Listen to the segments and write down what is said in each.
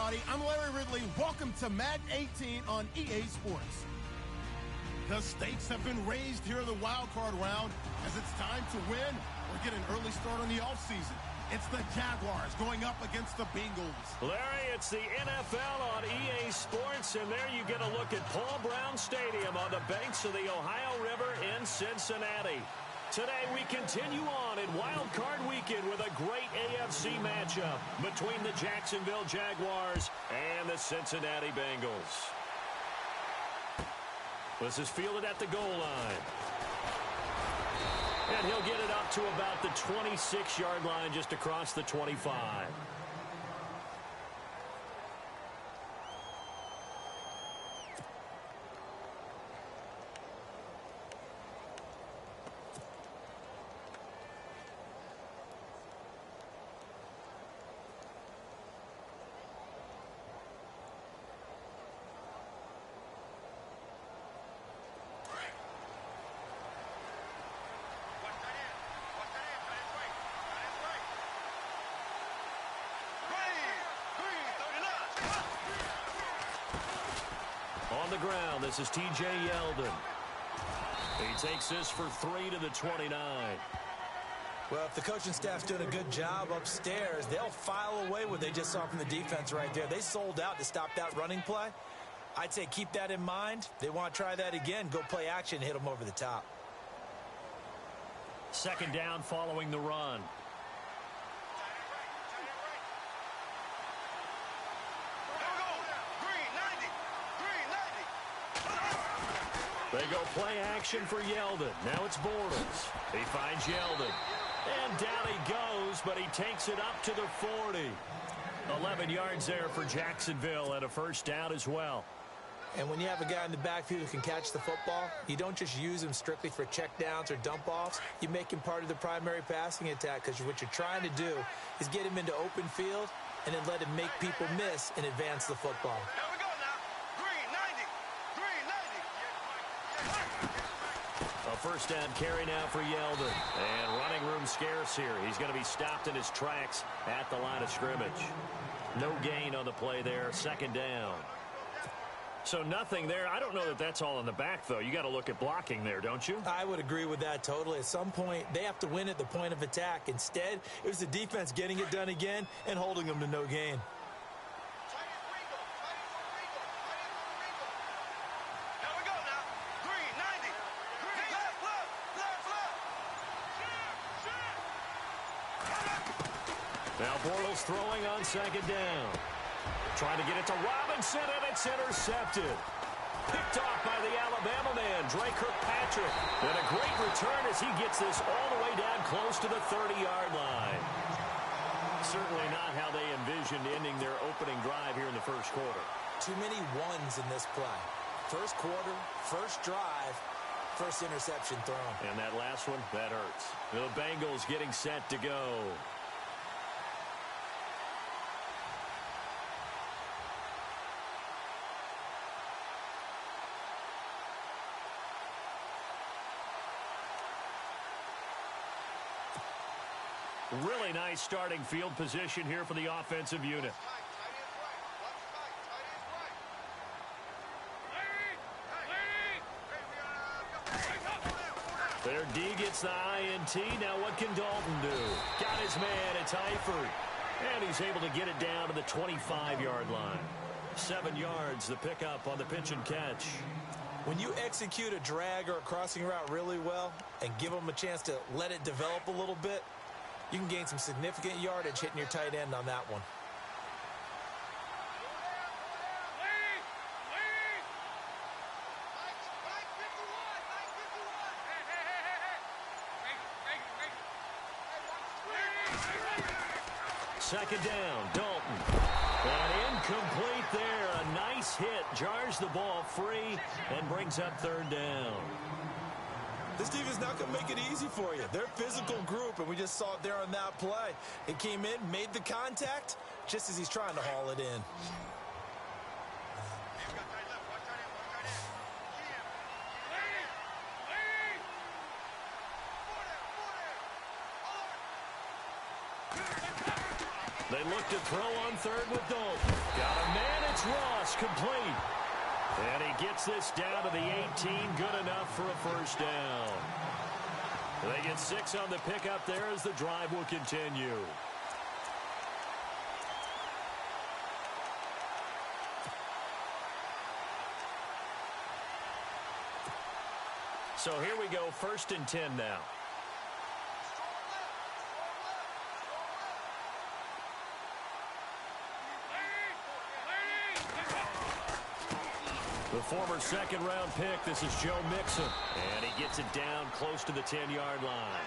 everybody. I'm Larry Ridley. Welcome to Madden 18 on EA Sports. The stakes have been raised here in the wild card round as it's time to win or get an early start on the offseason. It's the Jaguars going up against the Bengals. Larry, it's the NFL on EA Sports, and there you get a look at Paul Brown Stadium on the banks of the Ohio River in Cincinnati. Today we continue on in Wild Card Weekend with a great AFC matchup between the Jacksonville Jaguars and the Cincinnati Bengals. This is fielded at the goal line. And he'll get it up to about the 26-yard line, just across the 25. On the ground, this is T.J. Yeldon. He takes this for 3 to the 29. Well, if the coaching staff's doing a good job upstairs, they'll file away what they just saw from the defense right there. They sold out to stop that running play. I'd say keep that in mind. They want to try that again. Go play action, hit them over the top. Second down following the run. They go play action for Yeldon. Now it's Bortles. He finds Yeldon. And down he goes, but he takes it up to the 40. 11 yards there for Jacksonville and a first down as well. And when you have a guy in the backfield who can catch the football, you don't just use him strictly for checkdowns or dump-offs. You make him part of the primary passing attack, because what you're trying to do is get him into open field and then let him make people miss and advance the football. A first down carry now for Yeldon. And running room scarce here. He's going to be stopped in his tracks at the line of scrimmage. No gain on the play there. Second down. So nothing there. I don't know that that's all in the back, though. You got to look at blocking there, don't you? I would agree with that totally. At some point, they have to win at the point of attack. Instead, it was the defense getting it done again and holding them to no gain. Now Bortles throwing on second down. Trying to get it to Robinson, and it's intercepted. Picked off by the Alabama man, Dre Kirkpatrick. And a great return as he gets this all the way down close to the 30-yard line. Certainly not how they envisioned ending their opening drive here in the first quarter. Too many ones in this play. First quarter, first drive, first interception thrown. And that last one, that hurts. The Bengals getting set to go. Really nice starting field position here for the offensive unit. Their D gets the INT. Now what can Dalton do? Got his man. It's Eifert. And he's able to get it down to the 25-yard line. 7 yards, the pickup on the pitch and catch. When you execute a drag or a crossing route really well and give them a chance to let it develop a little bit, you can gain some significant yardage hitting your tight end on that one. Second down, Dalton. And incomplete there. A nice hit. Jars the ball free and brings up third down. This defense is not going to make it easy for you. They're a physical group, and we just saw it there on that play. It came in, made the contact, just as he's trying to haul it in. They look to throw on third with Dalton. Got a man. It's Ross, complete. And he gets this down to the 18. Good enough for a first down. They get 6 on the pickup there as the drive will continue. So here we go, 1st and 10 now. The former second-round pick, this is Joe Mixon. And he gets it down close to the 10-yard line.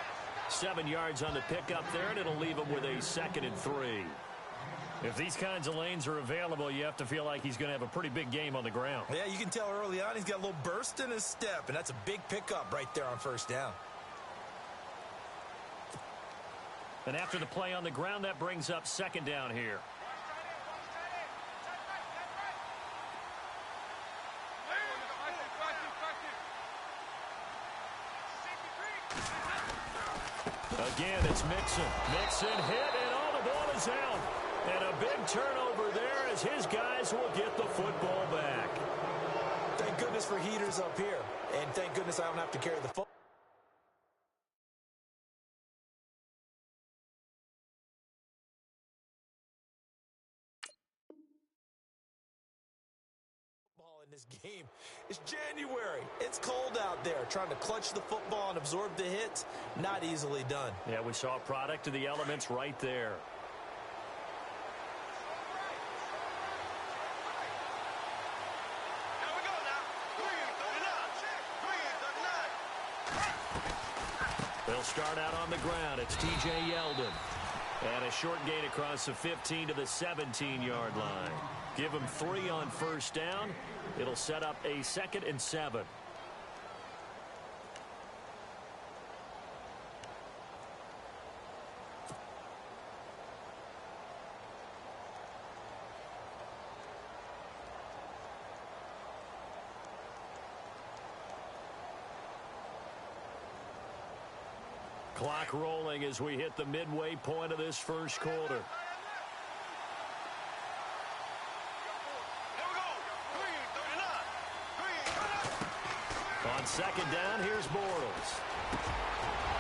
7 yards on the pickup there, and it'll leave him with a 2nd and 3. If these kinds of lanes are available, you have to feel like he's going to have a pretty big game on the ground. Yeah, you can tell early on he's got a little burst in his step, and that's a big pickup right there on first down. And after the play on the ground, that brings up 2nd down here. Again, it's Mixon. Mixon hit, and all the ball is out. And a big turnover there as his guys will get the football back. Thank goodness for heaters up here. And thank goodness I don't have to carry the football. In this game. It's January. It's cold out there. Trying to clutch the football and absorb the hits, not easily done. Yeah, we saw a product of the elements right there. They'll start out on the ground. It's T.J. Yeldon. And a short gain across the 15 to the 17-yard line. Give him 3 on first down. It'll set up a 2nd and 7. Clock rolling as we hit the midway point of this first quarter. On 2nd down, here's Bortles.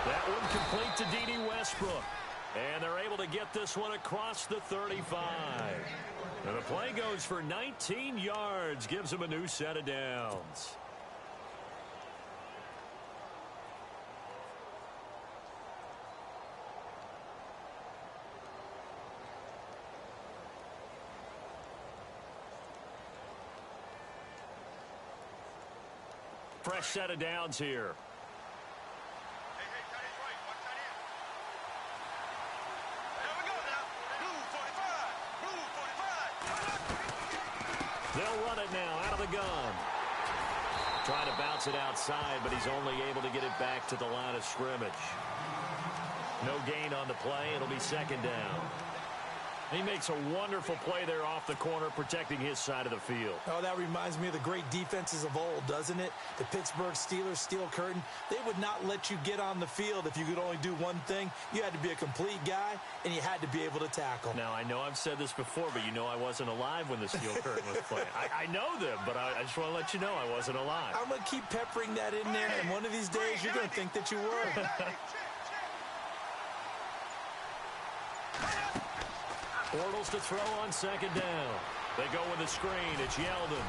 That one complete to D.D. Westbrook. And they're able to get this one across the 35. And the play goes for 19 yards, gives them a new set of downs. Fresh set of downs here. They'll run it now out of the gun. Trying to bounce it outside, but he's only able to get it back to the line of scrimmage. No gain on the play. It'll be 2nd down. He makes a wonderful play there off the corner, protecting his side of the field. Oh, that reminds me of the great defenses of old, doesn't it? The Pittsburgh Steelers, steel curtain. They would not let you get on the field if you could only do one thing. You had to be a complete guy, and you had to be able to tackle. Now, I know I've said this before, but you know I wasn't alive when the steel curtain was playing. I know them, but I just want to let you know I wasn't alive. I'm going to keep peppering that in there, and one of these days you're going to think that you were. Bortles to throw on 2nd down. They go with a screen. It's Yeldon.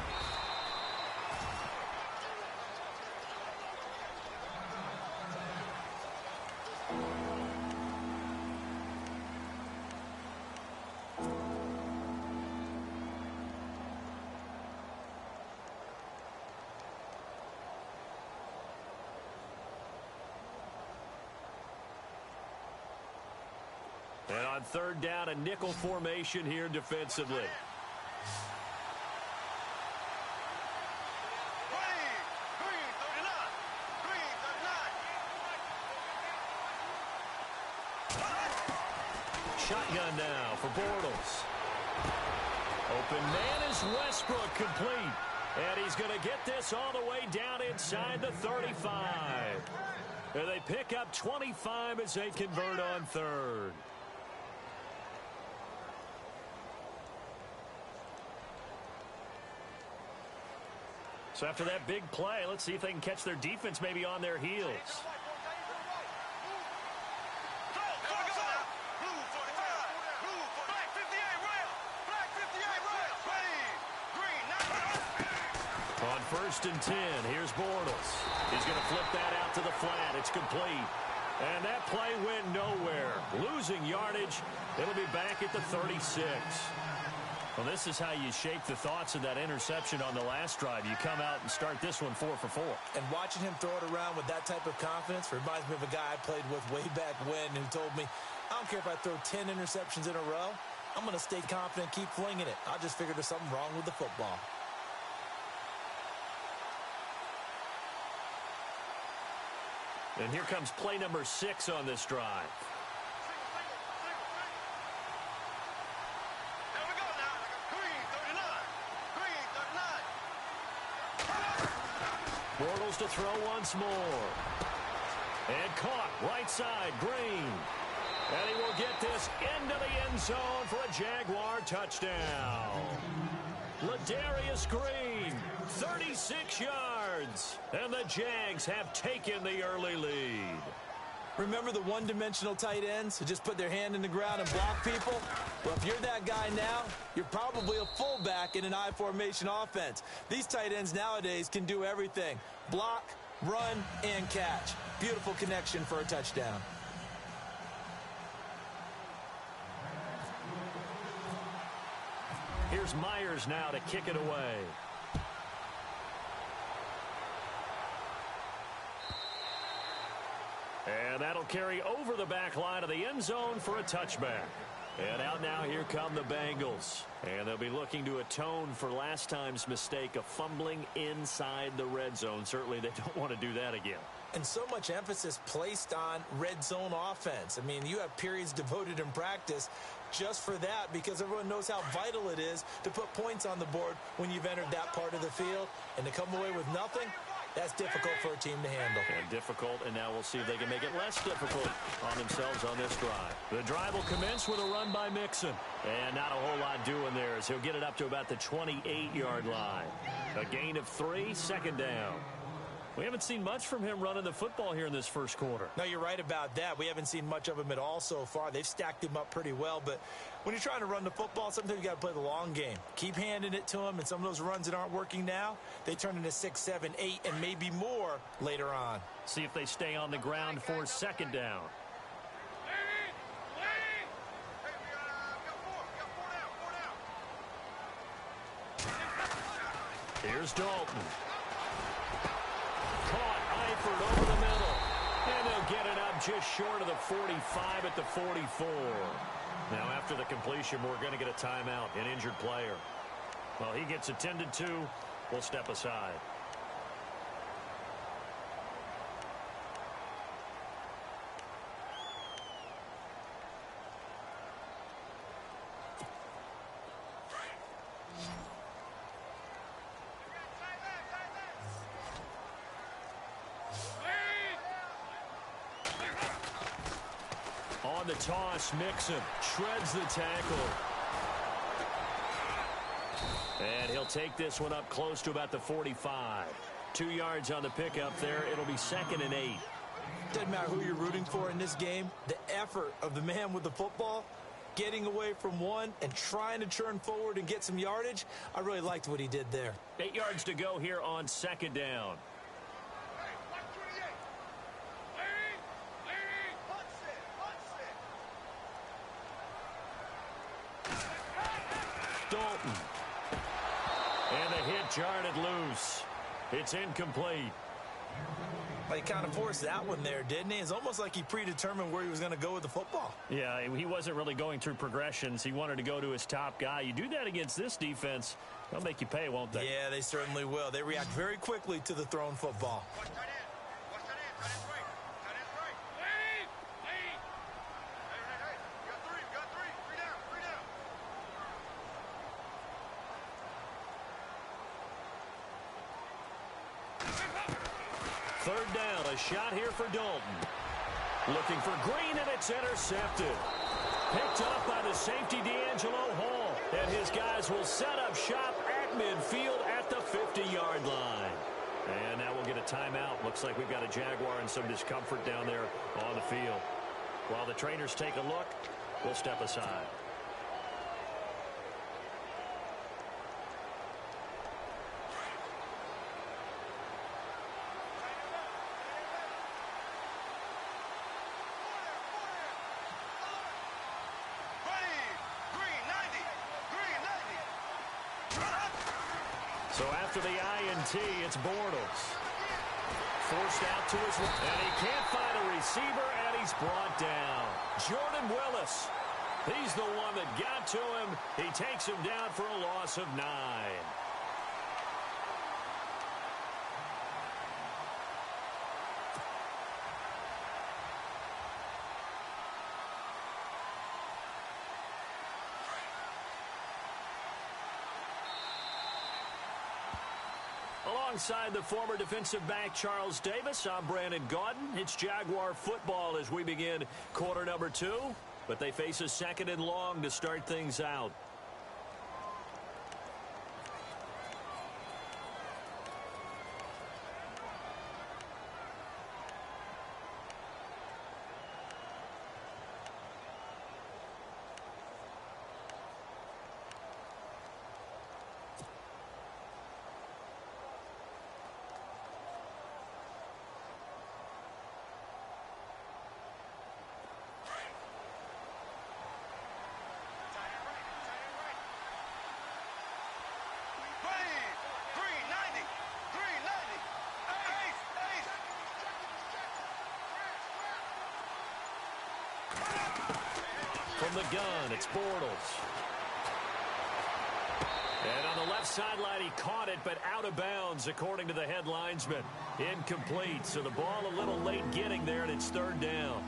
And on 3rd down, a nickel formation here defensively. Shotgun now for Bortles. Open man is Westbrook, complete. And he's going to get this all the way down inside the 35. And they pick up 25 as they convert on 3rd. So after that big play, let's see if they can catch their defense maybe on their heels. On 1st and 10, here's Bortles. He's going to flip that out to the flat. It's complete. And that play went nowhere. Losing yardage. It'll be back at the 36. Well, this is how you shape the thoughts of that interception on the last drive. You come out and start this one 4 for 4. And watching him throw it around with that type of confidence reminds me of a guy I played with way back when who told me, I don't care if I throw 10 interceptions in a row. I'm going to stay confident, keep flinging it. I just figured there's something wrong with the football. And here comes play number 6 on this drive. Bortles to throw once more. And caught right side, Green. And he will get this into the end zone for a Jaguar touchdown. Ladarius Green, 36 yards. And the Jags have taken the early lead. Remember the one-dimensional tight ends who just put their hand in the ground and block people? Well, if you're that guy now, you're probably a fullback in an I-formation offense. These tight ends nowadays can do everything. Block, run, and catch. Beautiful connection for a touchdown. Here's Myers now to kick it away. And that'll carry over the back line of the end zone for a touchback. And out now, here come the Bengals. And they'll be looking to atone for last time's mistake of fumbling inside the red zone. Certainly they don't want to do that again. And so much emphasis placed on red zone offense. I mean, you have periods devoted in practice just for that because everyone knows how vital it is to put points on the board when you've entered that part of the field. And to come away with nothing, that's difficult for a team to handle. And difficult, and now we'll see if they can make it less difficult on themselves on this drive. The drive will commence with a run by Mixon. And not a whole lot doing there as he'll get it up to about the 28-yard line. A gain of 3, second down. We haven't seen much from him running the football here in this first quarter. No, you're right about that. We haven't seen much of him at all so far. They've stacked him up pretty well, but when you're trying to run the football, sometimes you got to play the long game. Keep handing it to him, and some of those runs that aren't working now, they turn into 6, 7, 8, and maybe more later on. See if they stay on the ground for second down. Here's Dalton. Caught Eifert over the middle. And they'll get it up just short of the 45 at the 44. Now after the completion, we're going to get a timeout, an injured player. Well, he gets attended to. We'll step aside. On the toss, Mixon shreds the tackle. And he'll take this one up close to about the 45. 2 yards on the pickup there. It'll be 2nd and 8. Doesn't matter who you're rooting for in this game. The effort of the man with the football, getting away from one and trying to turn forward and get some yardage, I really liked what he did there. 8 yards to go here on second down. Dalton. And the hit jarred loose. It's incomplete. Well, he kind of forced that one there, didn't he? It's almost like he predetermined where he was going to go with the football. Yeah, he wasn't really going through progressions. He wanted to go to his top guy. You do that against this defense, they'll make you pay, won't they? Yeah, they certainly will. They react very quickly to the thrown football. Third down, a shot here for Dalton. Looking for Green, and it's intercepted. Picked up by the safety, D'Angelo Hall. And his guys will set up shop at at midfield at the 50-yard line. And now we'll get a timeout. Looks like we've got a Jaguar in some discomfort down there on the field. While the trainers take a look, we'll step aside. So after the INT, it's Bortles. Forced out to his right. And he can't find a receiver, and he's brought down. Jordan Willis. He's the one that got to him. He takes him down for a loss of 9. Alongside the former defensive back Charles Davis, I'm Brandon Gaudin. It's Jaguar football as we begin quarter number 2, but they face a 2nd and long to start things out. From the gun, it's Bortles. And on the left sideline, he caught it, but out of bounds, according to the head linesman. Incomplete, so the ball a little late getting there, and it's 3rd down.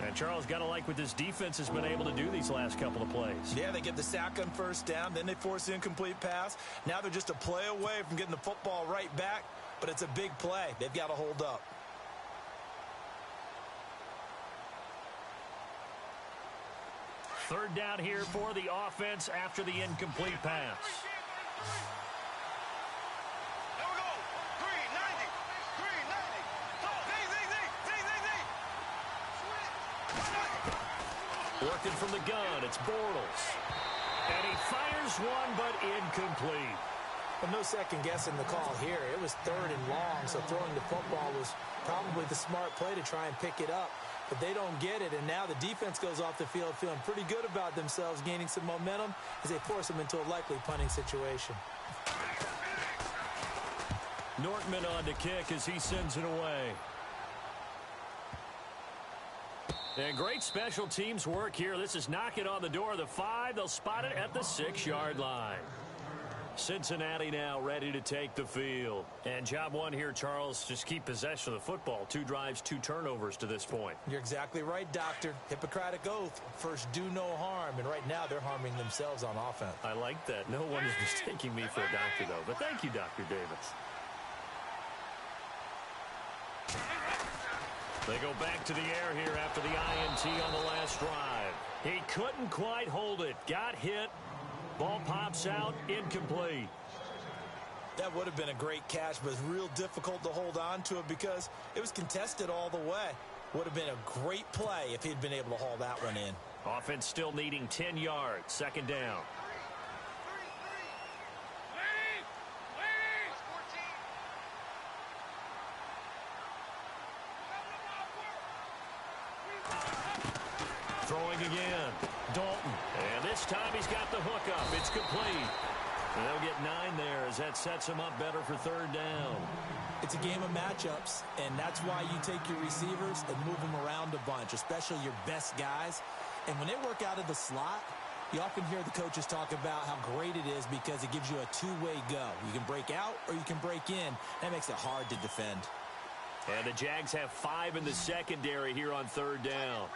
And Charles, got to like what this defense has been able to do these last couple of plays. Yeah, they get the sack on 1st down, then they force the incomplete pass. Now they're just a play away from getting the football right back, but it's a big play. They've got to hold up. Third down here for the offense after the incomplete pass. There we go. 390. Working from the gun, it's Bortles. And he fires one, but incomplete. But no second guessing the call here. It was 3rd and long, so throwing the football was probably the smart play to try and pick it up. But they don't get it, and now the defense goes off the field feeling pretty good about themselves, gaining some momentum as they force them into a likely punting situation. Nortman on to kick as he sends it away. And great special teams work here. This is knocking on the door of the 5. They'll spot it at the 6-yard line. Cincinnati now ready to take the field. And job one here, Charles, just keep possession of the football. 2 drives, 2 turnovers to this point. You're exactly right, Doctor. Hippocratic oath. First, do no harm. And right now, they're harming themselves on offense. I like that. No one is mistaking me for a doctor, though. But thank you, Dr. Davis. They go back to the air here after the INT on the last drive. He couldn't quite hold it. Got hit. Ball pops out, incomplete. That would have been a great catch, but it's real difficult to hold on to it because it was contested all the way. Would have been a great play if he'd been able to haul that one in. Offense still needing 10 yards. 2nd down. Throwing again. Dalton. And this time he's got the hook up. It's complete. And they'll get 9 there as that sets him up better for 3rd down. It's a game of matchups, and that's why you take your receivers and move them around a bunch, especially your best guys. And when they work out of the slot, you often hear the coaches talk about how great it is because it gives you a 2-way go. You can break out or you can break in. That makes it hard to defend. And the Jags have 5 in the secondary here on 3rd down.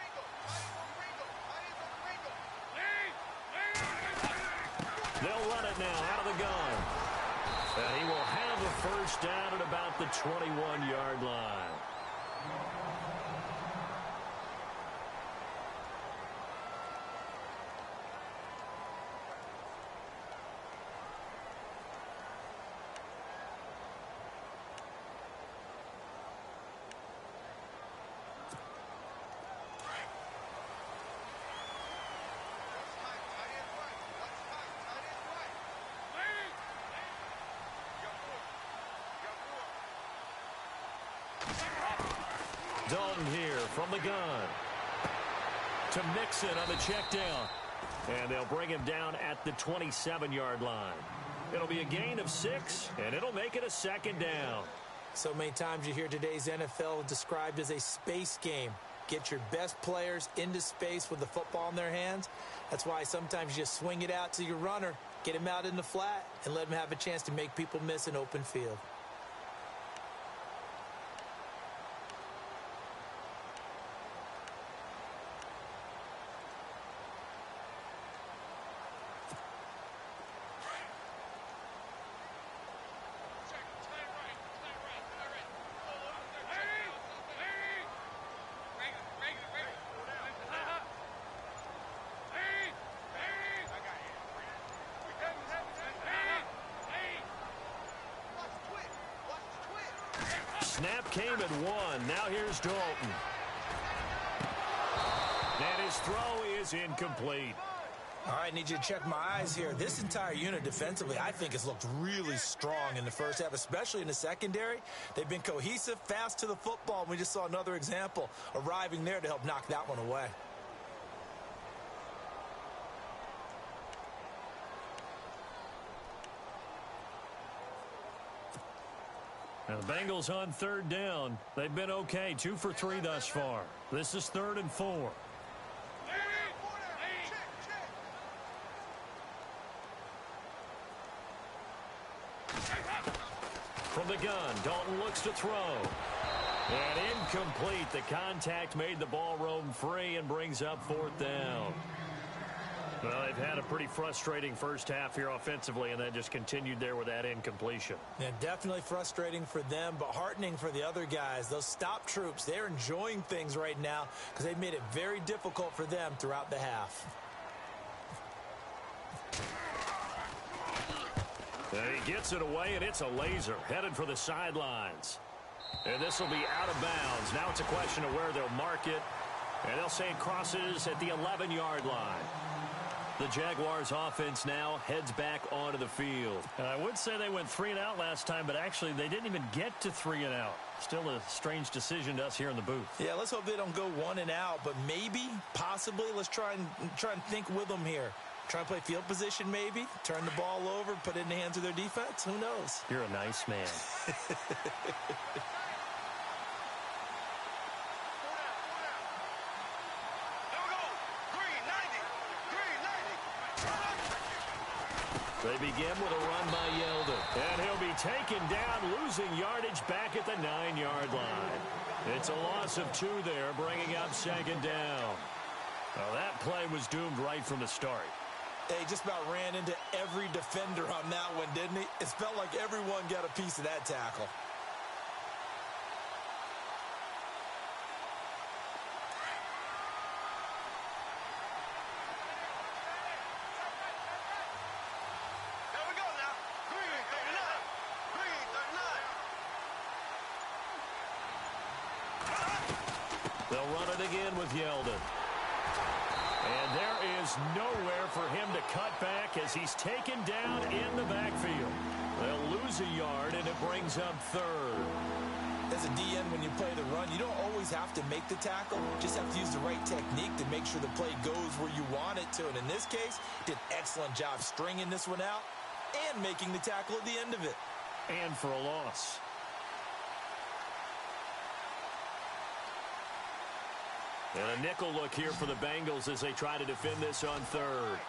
They'll run it now out of the gun. And he will have a 1st down at about the 21-yard line. Dalton here from the gun. To Mixon on the check down. And they'll bring him down at the 27-yard line. It'll be a gain of 6, and it'll make it a second down. So many times you hear today's NFL described as a space game. Get your best players into space with the football in their hands. That's why sometimes you just swing it out to your runner, get him out in the flat, and let him have a chance to make people miss an open field. Snap came at 1. Now here's Dalton. And his throw is incomplete. All right, I need you to check my eyes here. This entire unit defensively, I think, has looked really strong in the first half, especially in the secondary. They've been cohesive, fast to the football. We just saw another example arriving there to help knock that one away. Now the Bengals on third down. They've been okay, 2 for 3 thus far. This is 3rd and 4. From the gun, Dalton looks to throw. And incomplete. The contact made the ball roam free and brings up 4th down. Well, they've had a pretty frustrating first half here offensively, and then just continued there with that incompletion. Yeah, definitely frustrating for them, but heartening for the other guys. Those stop troops, they're enjoying things right now because they've made it very difficult for them throughout the half. And he gets it away, and it's a laser headed for the sidelines. And this will be out of bounds. Now it's a question of where they'll mark it, and they'll say it crosses at the 11-yard line. The Jaguars offense now heads back onto the field. And I would say they went 3 and out last time, but actually they didn't even get to 3 and out. Still a strange decision to us here in the booth. Yeah, let's hope they don't go 1 and out, but maybe, possibly, let's try and think with them here. Try and play field position maybe, turn the ball over, put it in the hands of their defense. Who knows? You're a nice man. They begin with a run by Yeldon. And he'll be taken down, losing yardage back at the 9-yard line. It's a loss of 2 there, bringing up 2nd down. Well, that play was doomed right from the start. He just about ran into every defender on that one, didn't he? It felt like everyone got a piece of that tackle. They'll run it again with Yeldon. And there is nowhere for him to cut back as he's taken down in the backfield. They'll lose a yard, and it brings up 3rd. As a DN, when you play the run, you don't always have to make the tackle. You just have to use the right technique to make sure the play goes where you want it to. And in this case, did an excellent job stringing this one out and making the tackle at the end of it. And for a loss. And a nickel look here for the Bengals as they try to defend this on 3rd.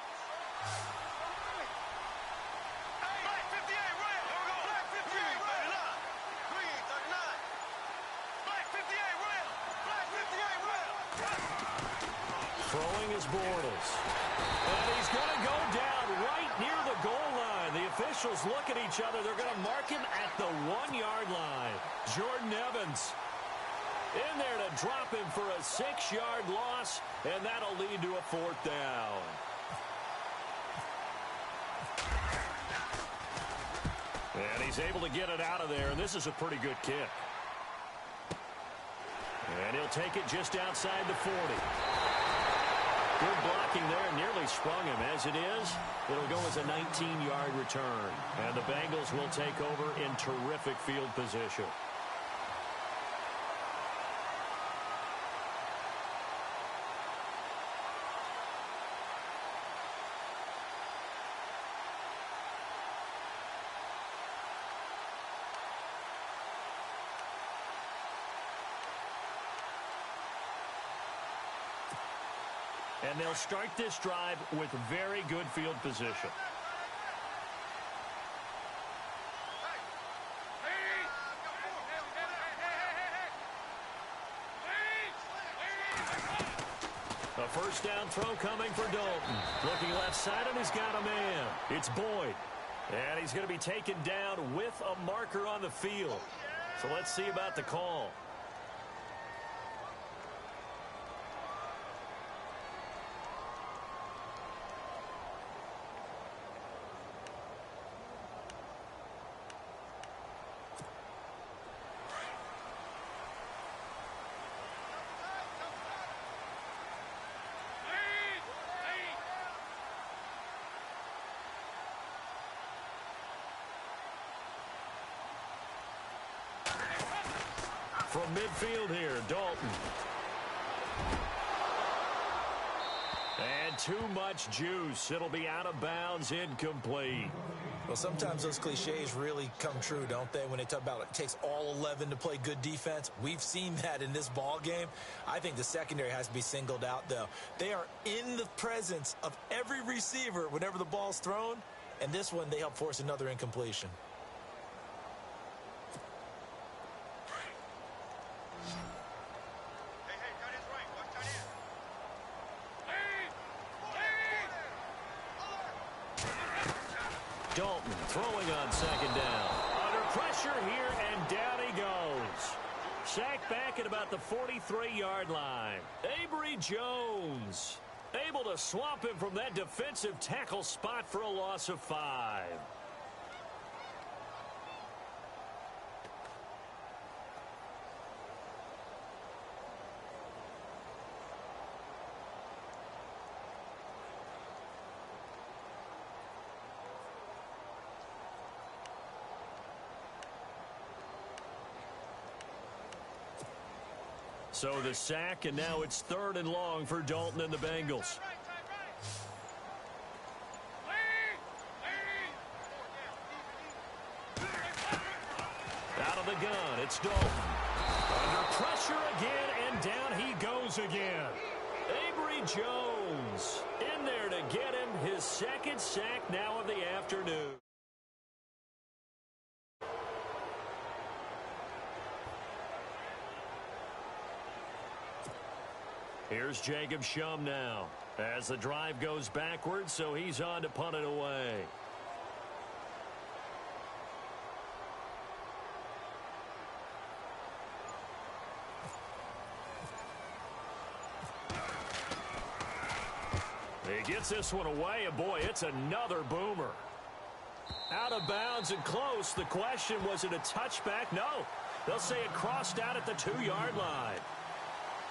Throwing is Bortles. And he's going to go down right near the goal line. The officials look at each other. They're going to mark him at the 1-yard line. Jordan Evans in there to drop him for a 6-yard loss, and that'll lead to a 4th down. And he's able to get it out of there, and this is a pretty good kick. And he'll take it just outside the 40. Good blocking there, nearly sprung him. As it is, it'll go as a 19-yard return. And the Bengals will take over in terrific field position. And they'll start this drive with very good field position. A first down throw coming for Dalton. Looking left side, and he's got a man. It's Boyd. And he's going to be taken down with a marker on the field. So let's see about the call. From midfield here, Dalton. And too much juice. It'll be out of bounds, incomplete. Well, sometimes those cliches really come true, don't they? When they talk about it takes all 11 to play good defense. We've seen that in this ball game. I think the secondary has to be singled out, though. They are in the presence of every receiver whenever the ball's thrown. And this one, they help force another incompletion. Dalton throwing on second down. Under pressure here, and down he goes. Sacked back at about the 43-yard line. Avery Jones able to swamp him from that defensive tackle spot for a loss of 5. So the sack, and now it's 3rd and long for Dalton and the Bengals. Out of the gun, it's Dalton. Under pressure again, and down he goes again. Avery Jones in there to get him his 2nd sack now of the afternoon. Here's Jacob Shum now as the drive goes backwards, so he's on to punt it away. He gets this one away, and boy, it's another boomer. Out of bounds and close. The question, was it a touchback? No. They'll say it crossed out at the 2-yard line.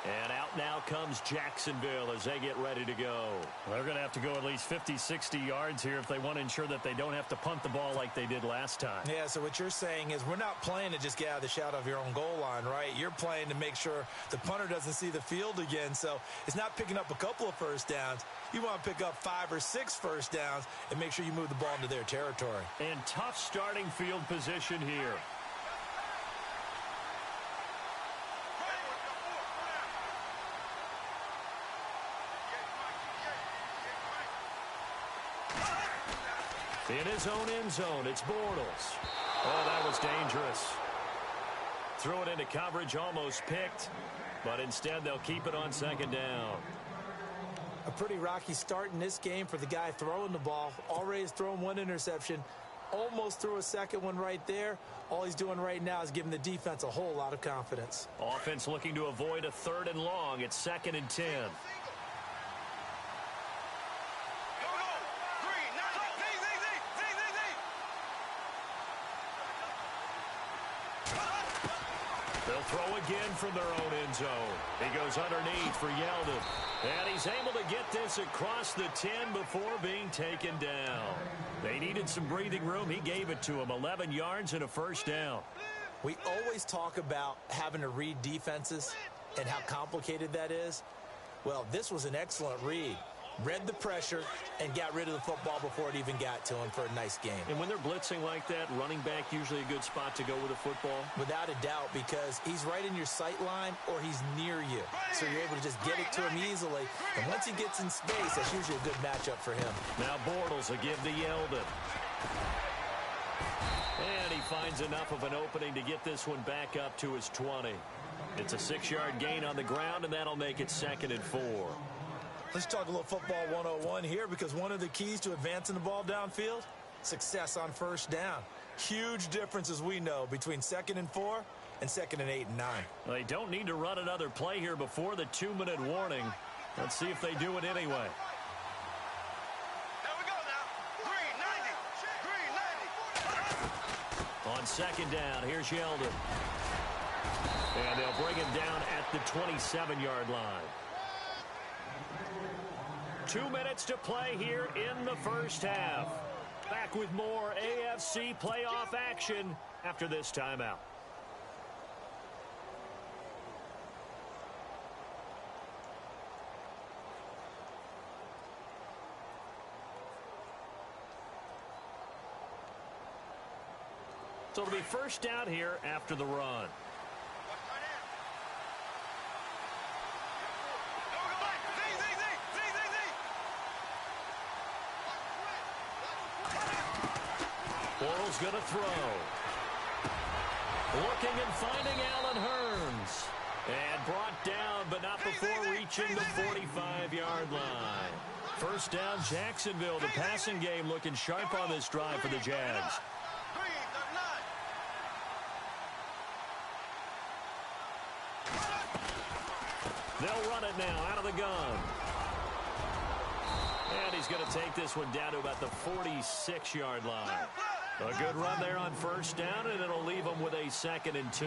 And out now comes Jacksonville as they get ready to go. Well, they're going to have to go at least 50, 60 yards here if they want to ensure that they don't have to punt the ball like they did last time. Yeah, so what you're saying is we're not playing to just get out of the shadow of your own goal line, right? You're playing to make sure the punter doesn't see the field again. So it's not picking up a couple of first downs. You want to pick up 5 or 6 first downs and make sure you move the ball into their territory. And tough starting field position here. In his own end zone, it's Bortles. Oh, that was dangerous. Threw it into coverage, almost picked, but instead they'll keep it on 2nd down. A pretty rocky start in this game for the guy throwing the ball. Already has thrown 1 interception, almost threw a 2nd one right there. All he's doing right now is giving the defense a whole lot of confidence. Offense looking to avoid a 3rd and long. It's 2nd and 10. They'll throw again from their own end zone. He goes underneath for Yeldon. And he's able to get this across the 10 before being taken down. They needed some breathing room. He gave it to him. 11 yards and a first down. We always talk about having to read defenses and how complicated that is. Well, this was an excellent read. read the pressure, and got rid of the football before it even got to him for a nice game. And when they're blitzing like that, running back usually a good spot to go with a football? Without a doubt, because he's right in your sight line or he's near you. So you're able to just get it to him easily. And once he gets in space, that's usually a good matchup for him. Now Bortles will give to Yeldon. And he finds enough of an opening to get this one back up to his 20. It's a 6-yard gain on the ground, and that'll make it 2nd and 4. Let's talk a little football 101 here, because one of the keys to advancing the ball downfield, success on first down. Huge difference, as we know, between 2nd and 4 and 2nd and 8 and 9. They don't need to run another play here before the 2-minute warning. Let's see if they do it anyway. There we go now. Green 90. Green 90. On 2nd down, here's Yeldon. And they'll bring him down at the 27-yard line. 2 minutes to play here in the first half. Back with more AFC playoff action after this timeout. So it'll be first down here after the run. Bortles going to throw. Looking and finding Allen Hurns. And brought down, but not before reaching the 45-yard line. First down, Jacksonville. The passing game looking sharp on this drive for the Jags. They'll run it now out of the gun. And he's going to take this one down to about the 46-yard line. A good run there on first down, and it'll leave them with a 2nd and 2.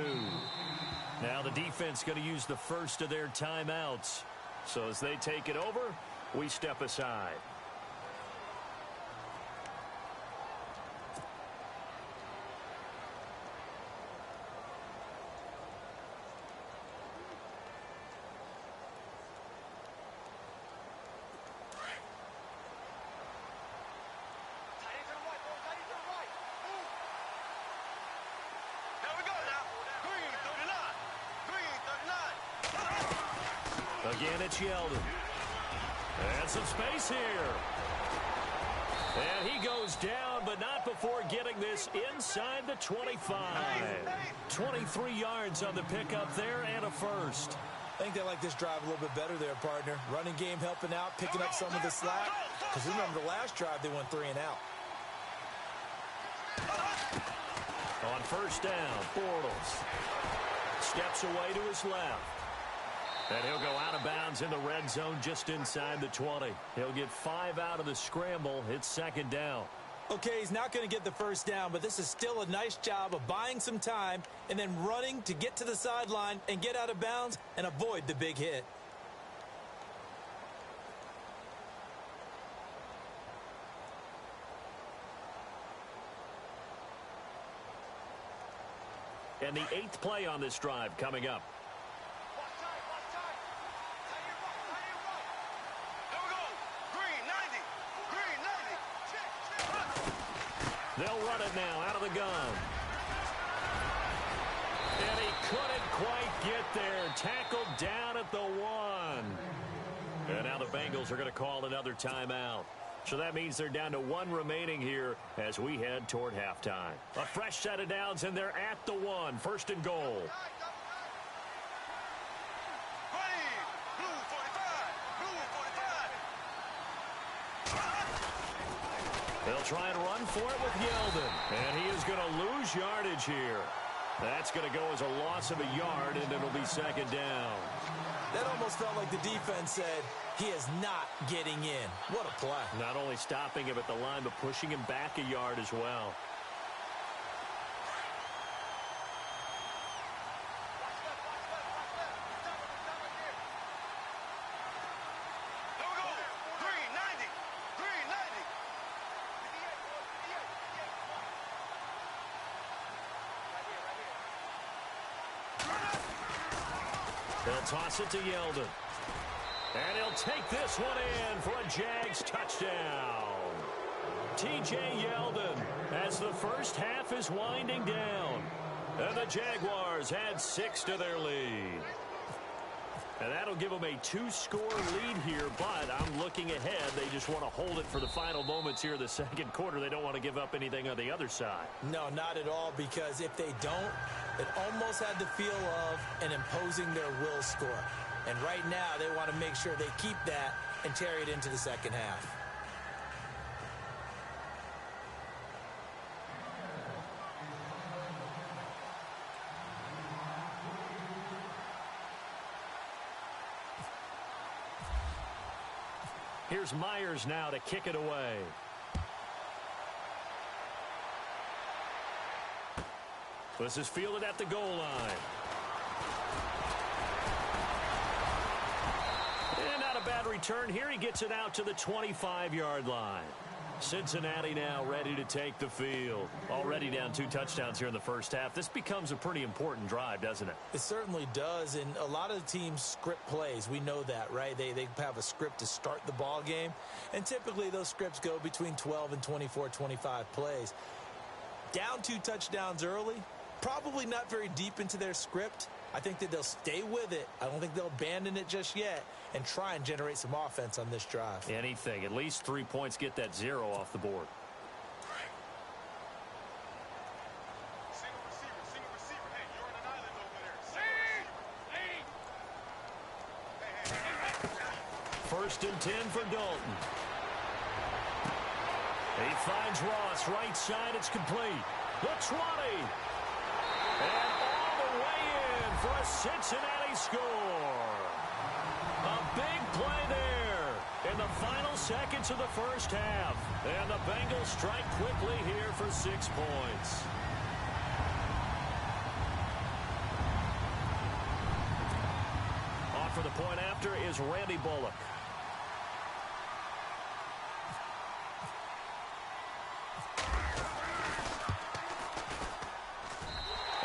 Now the defense going to use the first of their timeouts. So as they take it over, we step aside. Again, it's Yeldon. And some space here. And he goes down, but not before getting this inside the 25. 23 yards on the pickup there and a first. I think they like this drive a little bit better there, partner. Running game helping out, picking up some of the slack. Because remember, the last drive, they went 3 and out. On first down, Bortles steps away to his left. And he'll go out of bounds in the red zone just inside the 20. He'll get 5 out of the scramble. It's 2nd down. Okay, he's not going to get the first down, but this is still a nice job of buying some time and then running to get to the sideline and get out of bounds and avoid the big hit. And the 8th play on this drive coming up. They'll run it now out of the gun. And he couldn't quite get there. Tackled down at the 1. And now the Bengals are going to call another timeout. So that means they're down to 1 remaining here as we head toward halftime. A fresh set of downs, and they're at the 1. 1st and goal. They'll try and run for it with Yeldon. And he is going to lose yardage here. That's going to go as a loss of a yard, and it'll be 2nd down. That almost felt like the defense said, he is not getting in. What a play. Not only stopping him at the line, but pushing him back a yard as well. They'll toss it to Yeldon. And he'll take this one in for a Jags touchdown. T.J. Yeldon as the first half is winding down. And the Jaguars add 6 to their lead. And that'll give them a 2-score lead here, but I'm looking ahead. They just want to hold it for the final moments here in the second quarter. They don't want to give up anything on the other side. No, not at all, because if they don't, it almost had the feel of an imposing their will score. And right now, they want to make sure they keep that and carry it into the second half. Here's Myers now to kick it away. This is fielded at the goal line. And not a bad return here. He gets it out to the 25-yard line. Cincinnati now ready to take the field. Already down 2 touchdowns here in the first half. This becomes a pretty important drive, doesn't it? It certainly does, and a lot of the teams script plays. We know that, right? They have a script to start the ball game, and typically those scripts go between 12 and 24, 25 plays. Down 2 touchdowns early, probably not very deep into their script. I think that they'll stay with it. I don't think they'll abandon it just yet and try and generate some offense on this drive. Anything. At least 3 points, get that 0 off the board. Single receiver. Hey, you're on an island over there. First and 10 for Dalton. He finds Ross, right side, it's complete. The 20. And all the way in for a Cincinnati score. A big play there in the final seconds of the first half. And the Bengals strike quickly here for 6 points. Off for the point after is Randy Bullock.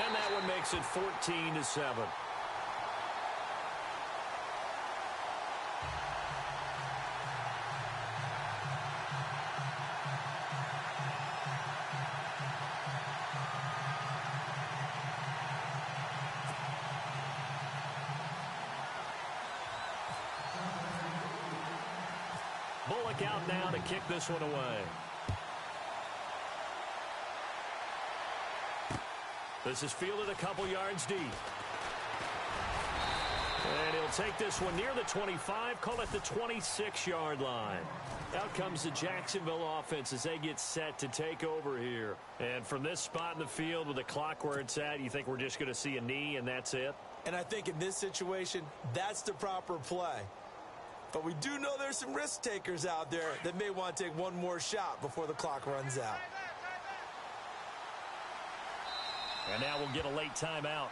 And that one makes it 14-7. Bullock out now to kick this one away. This is fielded a couple yards deep. And he'll take this one near the 25, call it the 26-yard line. Out comes the Jacksonville offense as they get set to take over here. And from this spot in the field with the clock where it's at, you think we're just going to see a knee and that's it? And I think in this situation, that's the proper play. But we do know there's some risk takers out there that may want to take one more shot before the clock runs out. And now we'll get a late timeout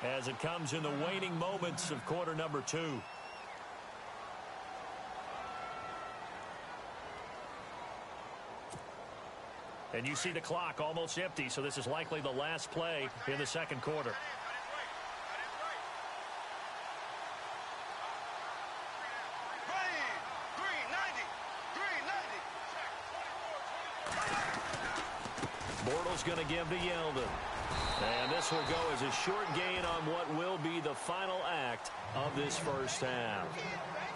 as it comes in the waning moments of quarter number 2. And you see the clock almost empty, so this is likely the last play in the second quarter. Bortles going to give to Yeldon. And this will go as a short gain on what will be the final act of this first half.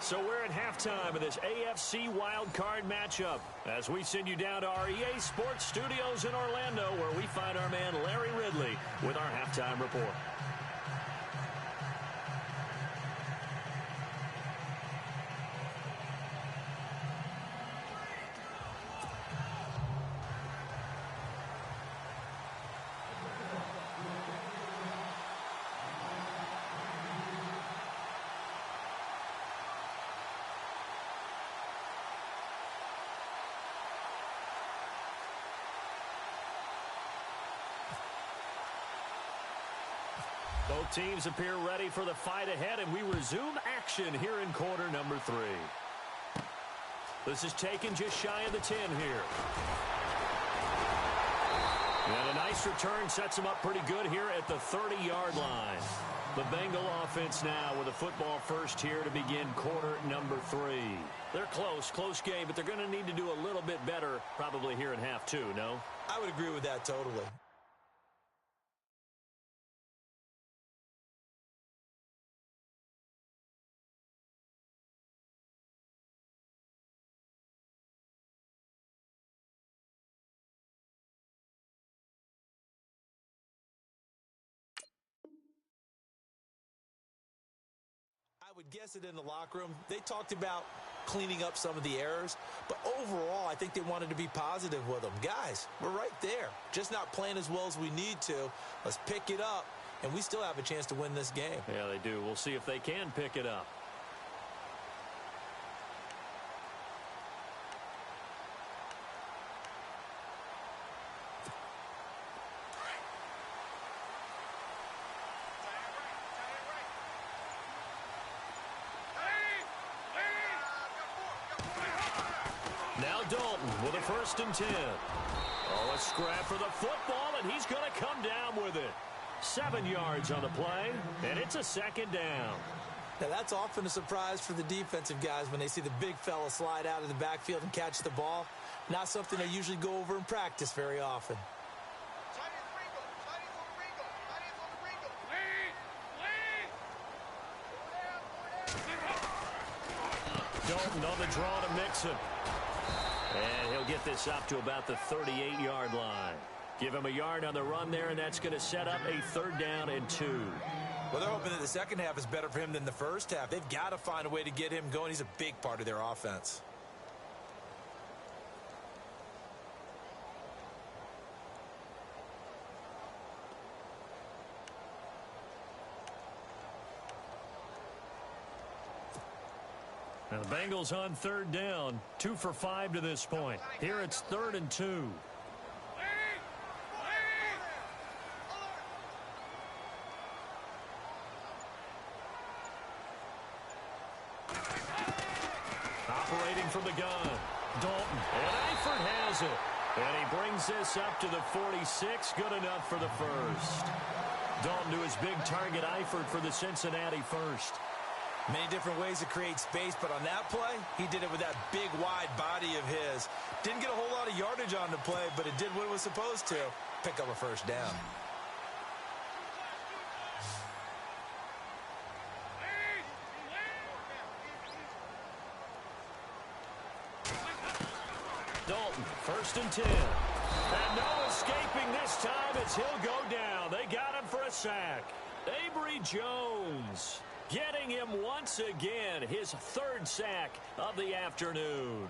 So we're at halftime of this AFC wildcard matchup as we send you down to our EA Sports Studios in Orlando, where we find our man Larry Ridley with our halftime report. Both teams appear ready for the fight ahead, and we resume action here in quarter number 3. This is taken just shy of the 10 here. And a nice return sets him up pretty good here at the 30-yard line. The Bengal offense now with a football first here to begin quarter number 3. They're close game, but they're going to need to do a little bit better probably here in half 2, no? I would agree with that totally. I would guess it in the locker room. They talked about cleaning up some of the errors, but overall, I think they wanted to be positive with them. Guys, we're right there. Just not playing as well as we need to. Let's pick it up, and we still have a chance to win this game. Yeah, they do. We'll see if they can pick it up. Now Dalton with a 1st and 10. Oh, a scrap for the football, and he's going to come down with it. 7 yards on the play, and it's a 2nd down. Now, that's often a surprise for the defensive guys when they see the big fella slide out of the backfield and catch the ball. Not something they usually go over in practice very often. Dalton on the draw to Mixon. And he'll get this up to about the 38-yard line. Give him a yard on the run there, and that's going to set up a 3rd down and 2. Well, they're hoping that the second half is better for him than the first half. They've got to find a way to get him going. He's a big part of their offense. Now the Bengals on 3rd down, 2 for 5 to this point. Here it's 3rd and 2. Operating from the gun, Dalton, and Eifert has it. And he brings this up to the 46, good enough for the 1st. Dalton to his big target, Eifert, for the Cincinnati 1st. Many different ways to create space, but on that play, he did it with that big, wide body of his. Didn't get a whole lot of yardage on the play, but it did what it was supposed to. Pick up a 1st down. Dalton, 1st and 10. And no escaping this time as he'll go down. They got him for a sack. Avery Jones getting him once again, his 3rd sack of the afternoon.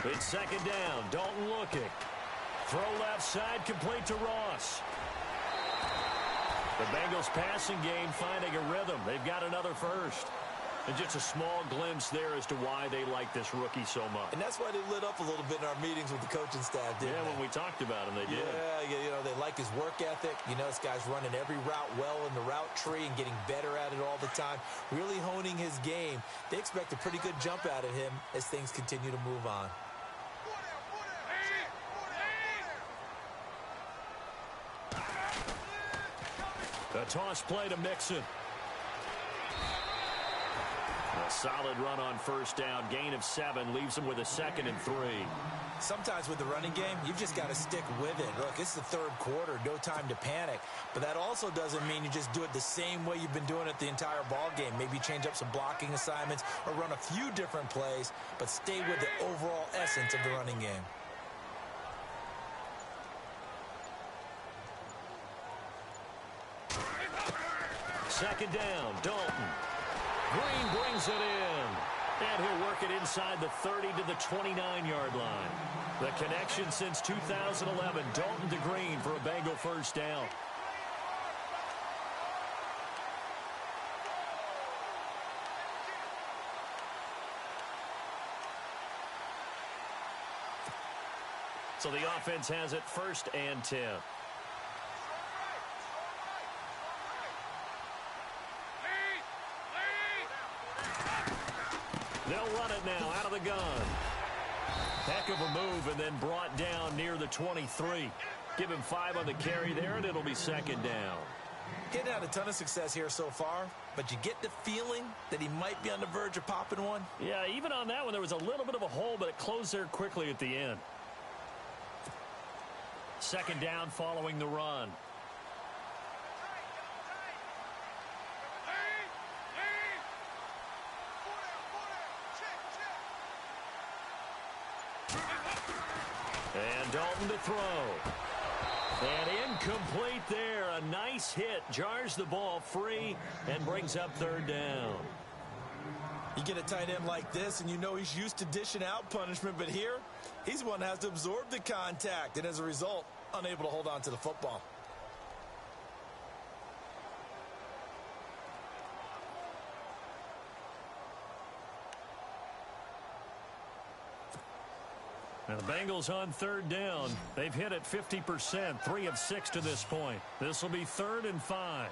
It's 2nd down. Dalton looking. Throw left side, complete to Ross. The Bengals passing game finding a rhythm. They've got another 1st. And just a small glimpse there as to why they like this rookie so much. And that's why they lit up a little bit in our meetings with the coaching staff, didn't they? When we talked about him, they did. Yeah, you know, they like his work ethic. You know, this guy's running every route well in the route tree and getting better at it all the time. Really honing his game. They expect a pretty good jump out of him as things continue to move on. A toss play to Mixon. A solid run on 1st down. Gain of 7 leaves him with a 2nd and 3. Sometimes with the running game, you've just got to stick with it. Look, it's the 3rd quarter, no time to panic. But that also doesn't mean you just do it the same way you've been doing it the entire ball game. Maybe change up some blocking assignments or run a few different plays, but stay with the overall essence of the running game. Second down, Dalton. Green brings it in. And he'll work it inside the 30 to the 29-yard line. The connection since 2011, Dalton to Green for a Bengal first down. So the offense has it 1st and 10. They'll run it now out of the gun. Heck of a move, and then brought down near the 23. Give him 5 on the carry there, and it'll be 2nd down. Getting had a ton of success here so far, but you get the feeling that he might be on the verge of popping one. Yeah, even on that one, there was a little bit of a hole, but it closed there quickly at the end. 2nd down following the run. And Dalton to throw. And incomplete there. A nice hit. Jars the ball free and brings up 3rd down. You get a tight end like this, and you know he's used to dishing out punishment, but here, he's the one that has to absorb the contact, and as a result, unable to hold on to the football. Now the Bengals on 3rd down. They've hit it 50%, 3 of 6 to this point. This will be 3rd and 5.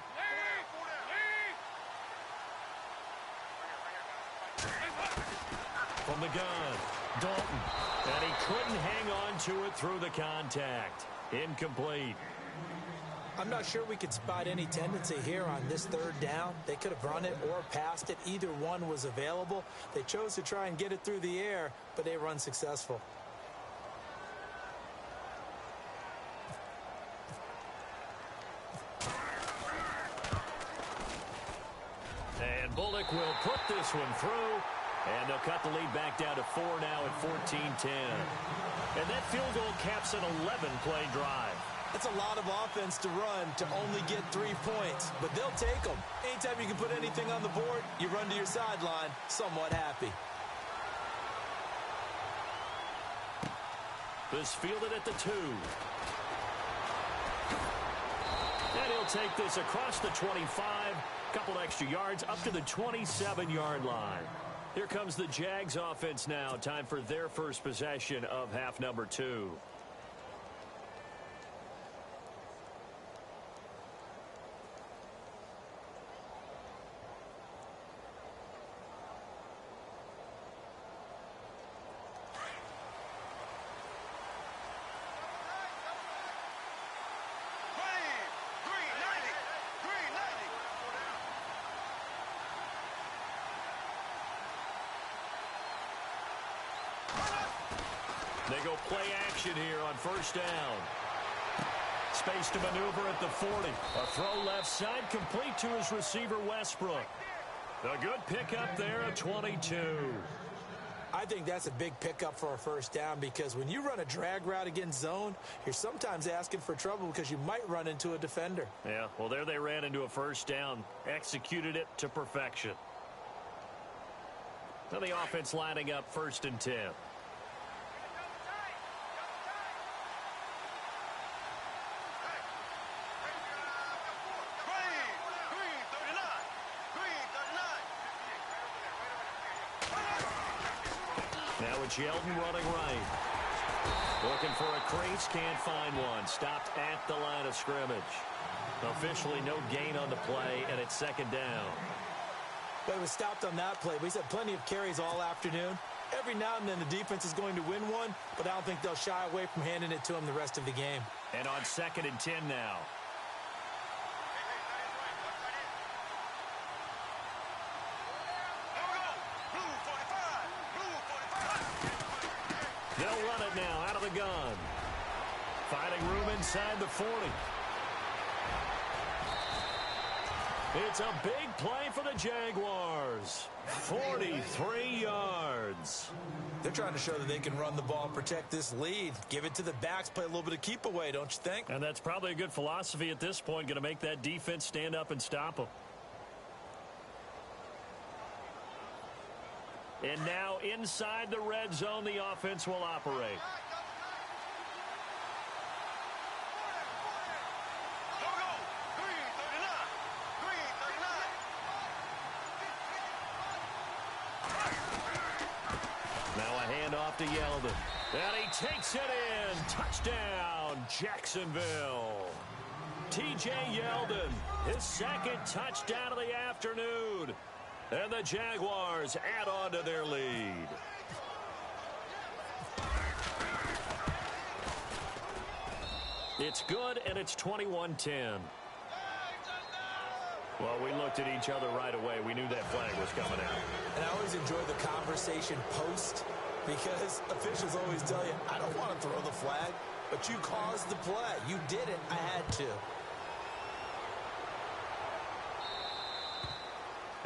From the gun, Dalton. And he couldn't hang on to it through the contact. Incomplete. I'm not sure we could spot any tendency here on this 3rd down. They could have run it or passed it. Either one was available. They chose to try and get it through the air, but they were unsuccessful. And Bullock will put this one through. And they'll cut the lead back down to 4 now at 14-10. And that field goal caps an 11-play drive. That's a lot of offense to run to only get 3 points, but they'll take them. Anytime you can put anything on the board, you run to your sideline somewhat happy. This fielded at the 2. And he'll take this across the 25. Couple extra yards up to the 27-yard line. Here comes the Jags offense now. Time for their first possession of half number 2. They go play action here on 1st down. Space to maneuver at the 40. A throw left side complete to his receiver, Westbrook. A good pickup there at 22. I think that's a big pickup for a 1st down because when you run a drag route against zone, you're sometimes asking for trouble because you might run into a defender. Yeah, well, there they ran into a 1st down. Executed it to perfection. Now the offense lining up 1st and 10. Now it's Yeldon running right. Looking for a crease, can't find one. Stopped at the line of scrimmage. Officially no gain on the play, and it's 2nd down. But it was stopped on that play. But he's had plenty of carries all afternoon. Every now and then the defense is going to win one, but I don't think they'll shy away from handing it to him the rest of the game. And on 2nd and 10 now. They'll run it now out of the gun. Finding room inside the 40. It's a big play for the Jaguars. 43 yards. They're trying to show that they can run the ball, protect this lead. Give it to the backs, play a little bit of keep away, don't you think? And that's probably a good philosophy at this point. Going to make that defense stand up and stop them. And now inside the red zone, the offense will operate. Now a handoff to Yeldon. And he takes it in. Touchdown, Jacksonville. T.J. Yeldon, his second touchdown of the afternoon. And the Jaguars add on to their lead. It's good, and it's 21-10. Well, we looked at each other right away. We knew that flag was coming out. And I always enjoy the conversation post because officials always tell you, I don't want to throw the flag, but you caused the play. You didn't. I had to.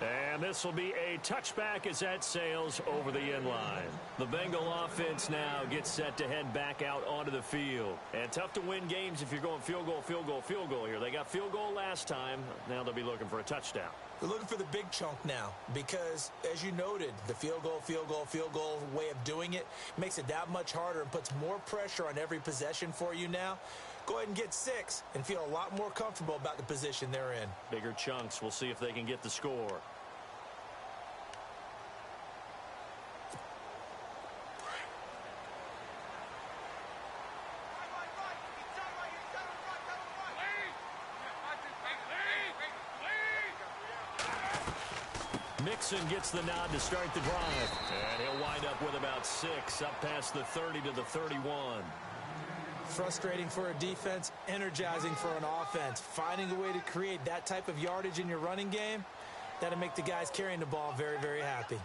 And this will be a touchback as that sails over the end line. The Bengal offense now gets set to head back out onto the field. And tough to win games if you're going field goal, field goal, field goal here. They got field goal last time. Now they'll be looking for a touchdown. They're looking for the big chunk now because, as you noted, the field goal, field goal, field goal way of doing it makes it that much harder and puts more pressure on every possession for you now. Go ahead and get 6 and feel a lot more comfortable about the position they're in. Bigger chunks. We'll see if they can get the score. Mixon gets the nod to start the drive. And he'll wind up with about 6, up past the 30 to the 31. Frustrating for a defense, energizing for an offense. Finding a way to create that type of yardage in your running game, that'll make the guys carrying the ball very, very happy.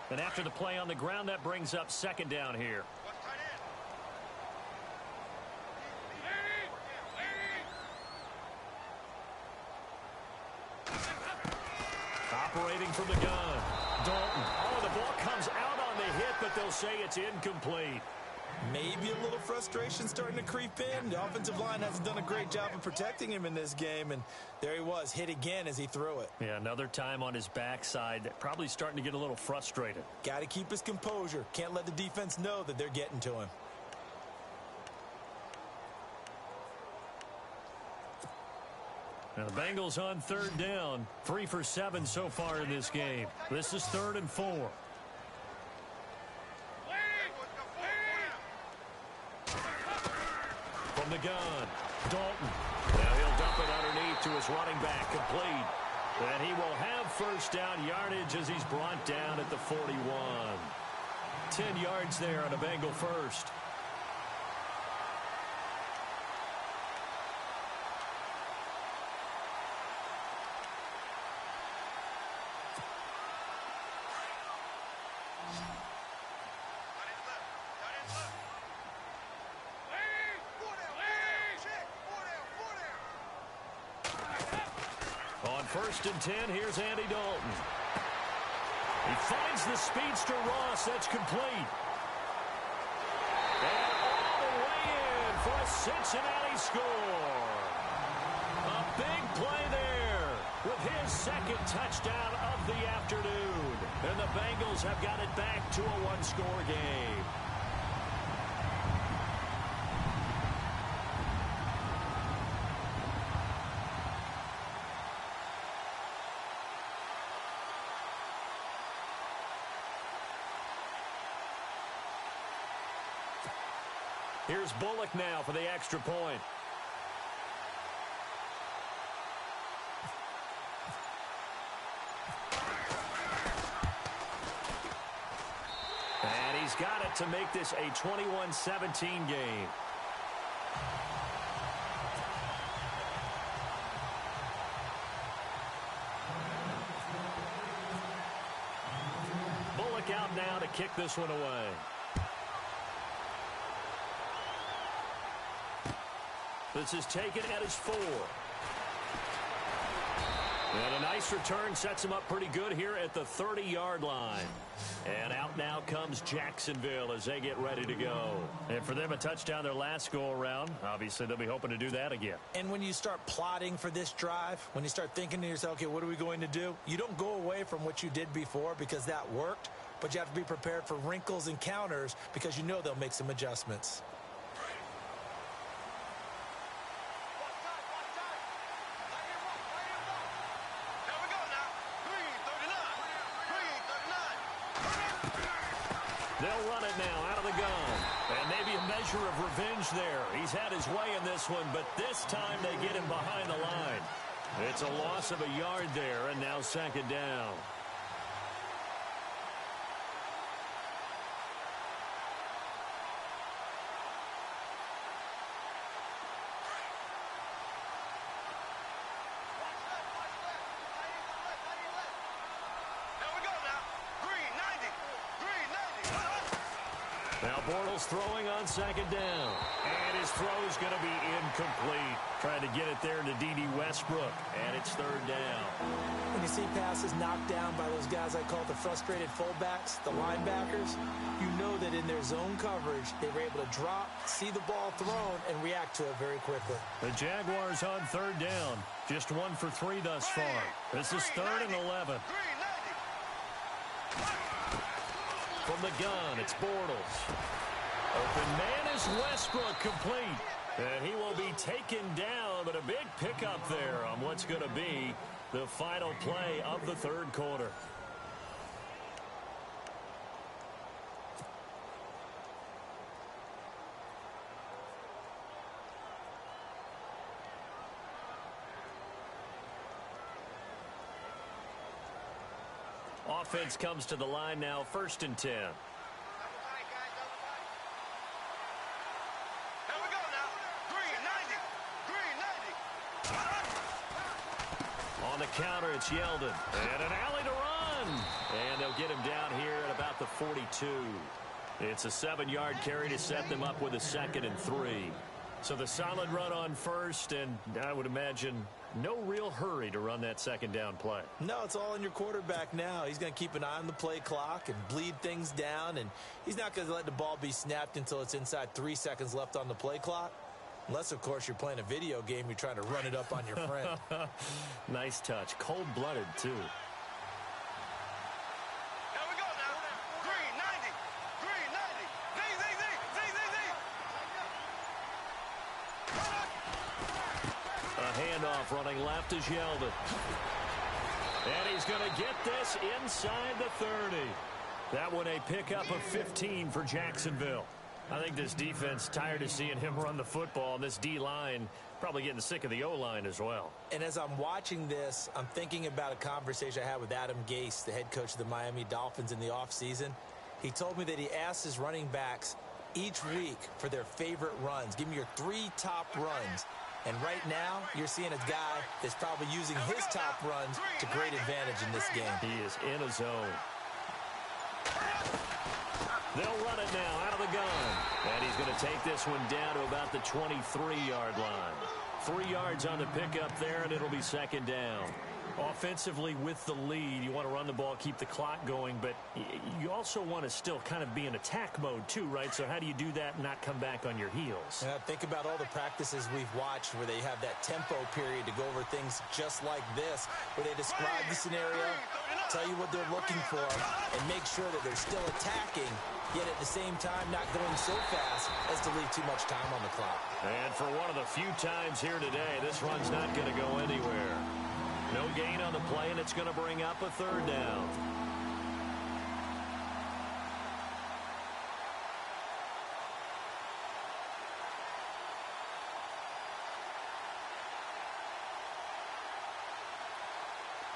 And after the play on the ground, that brings up second down here. Operating from the gun. Dalton. Oh, the ball comes out on the hit, but they'll say it's incomplete. Maybe a little frustration starting to creep in. The offensive line hasn't done a great job of protecting him in this game, and there he was, hit again as he threw it. Yeah, another time on his backside, probably starting to get a little frustrated. Got to keep his composure. Can't let the defense know that they're getting to him. Now the Bengals on third down. 3 for 7 so far in this game. This is 3rd and 4. From the gun, Dalton. Now he'll dump it underneath to his running back, complete. And he will have first down yardage as he's brought down at the 41. 10 yards there on a Bengal first. On 1st and 10, here's Andy Dalton. He finds the speedster Ross. That's complete. And all the way in for a Cincinnati score. A big play there with his second touchdown of the afternoon. And the Bengals have got it back to a one-score game. Here's Bullock now for the extra point. And he's got it to make this a 21-17 game. Bullock out now to kick this one away. This is taken at his 4. And a nice return sets him up pretty good here at the 30-yard line. And out now comes Jacksonville as they get ready to go. And for them, a touchdown their last go-around. Obviously, they'll be hoping to do that again. And when you start plotting for this drive, when you start thinking to yourself, okay, what are we going to do? You don't go away from what you did before because that worked, but you have to be prepared for wrinkles and counters because you know they'll make some adjustments. They'll run it now out of the gun. And maybe a measure of revenge there. He's had his way in this one, but this time they get him behind the line. It's a loss of a yard there, and now second down. Now Bortles throwing on second down. And his throw is going to be incomplete. Trying to get it there to D.D. Westbrook. And it's third down. When you see passes knocked down by those guys I call the frustrated fullbacks, the linebackers, you know that in their zone coverage, they were able to drop, see the ball thrown, and react to it very quickly. The Jaguars on third down. Just 1 for 3 thus far. This is 3rd and 11. From the gun, it's Bortles. Open man is Westbrook, complete. And he will be taken down, but a big pickup there on what's going to be the final play of the third quarter. Offense comes to the line now, 1st and 10. On the counter, it's Yeldon. And an alley to run. And they'll get him down here at about the 42. It's a 7-yard carry to set them up with a 2nd and 3. So the solid run on first, and I would imagine no real hurry to run that second down play. No, it's all in your quarterback now. He's going to keep an eye on the play clock and bleed things down, and he's not going to let the ball be snapped until it's inside 3 seconds left on the play clock. Unless, of course, you're playing a video game, you're trying to run it up on your friend. Nice touch. Cold-blooded, too. Handoff running left is Yeldon. And he's going to get this inside the 30. That one a pickup of 15 for Jacksonville. I think this defense tired of seeing him run the football, and this D-line probably getting sick of the O-line as well. And as I'm watching this, I'm thinking about a conversation I had with Adam Gase, the head coach of the Miami Dolphins in the offseason. He told me that he asked his running backs each week for their favorite runs. Give me your 3 top runs. And right now, you're seeing a guy that's probably using his top runs to great advantage in this game. He is in a zone. They'll run it now out of the gun. And he's going to take this one down to about the 23-yard line. 3 yards on the pickup there, and it'll be second down. Offensively with the lead, you want to run the ball, keep the clock going, but you also want to still kind of be in attack mode too, right? So how do you do that and not come back on your heels? Yeah, think about all the practices we've watched where they have that tempo period to go over things just like this, where they describe the scenario, tell you what they're looking for, and make sure that they're still attacking, yet at the same time not going so fast as to leave too much time on the clock. And for one of the few times here today, this run's not going to go anywhere. No gain on the play, and it's going to bring up a third down.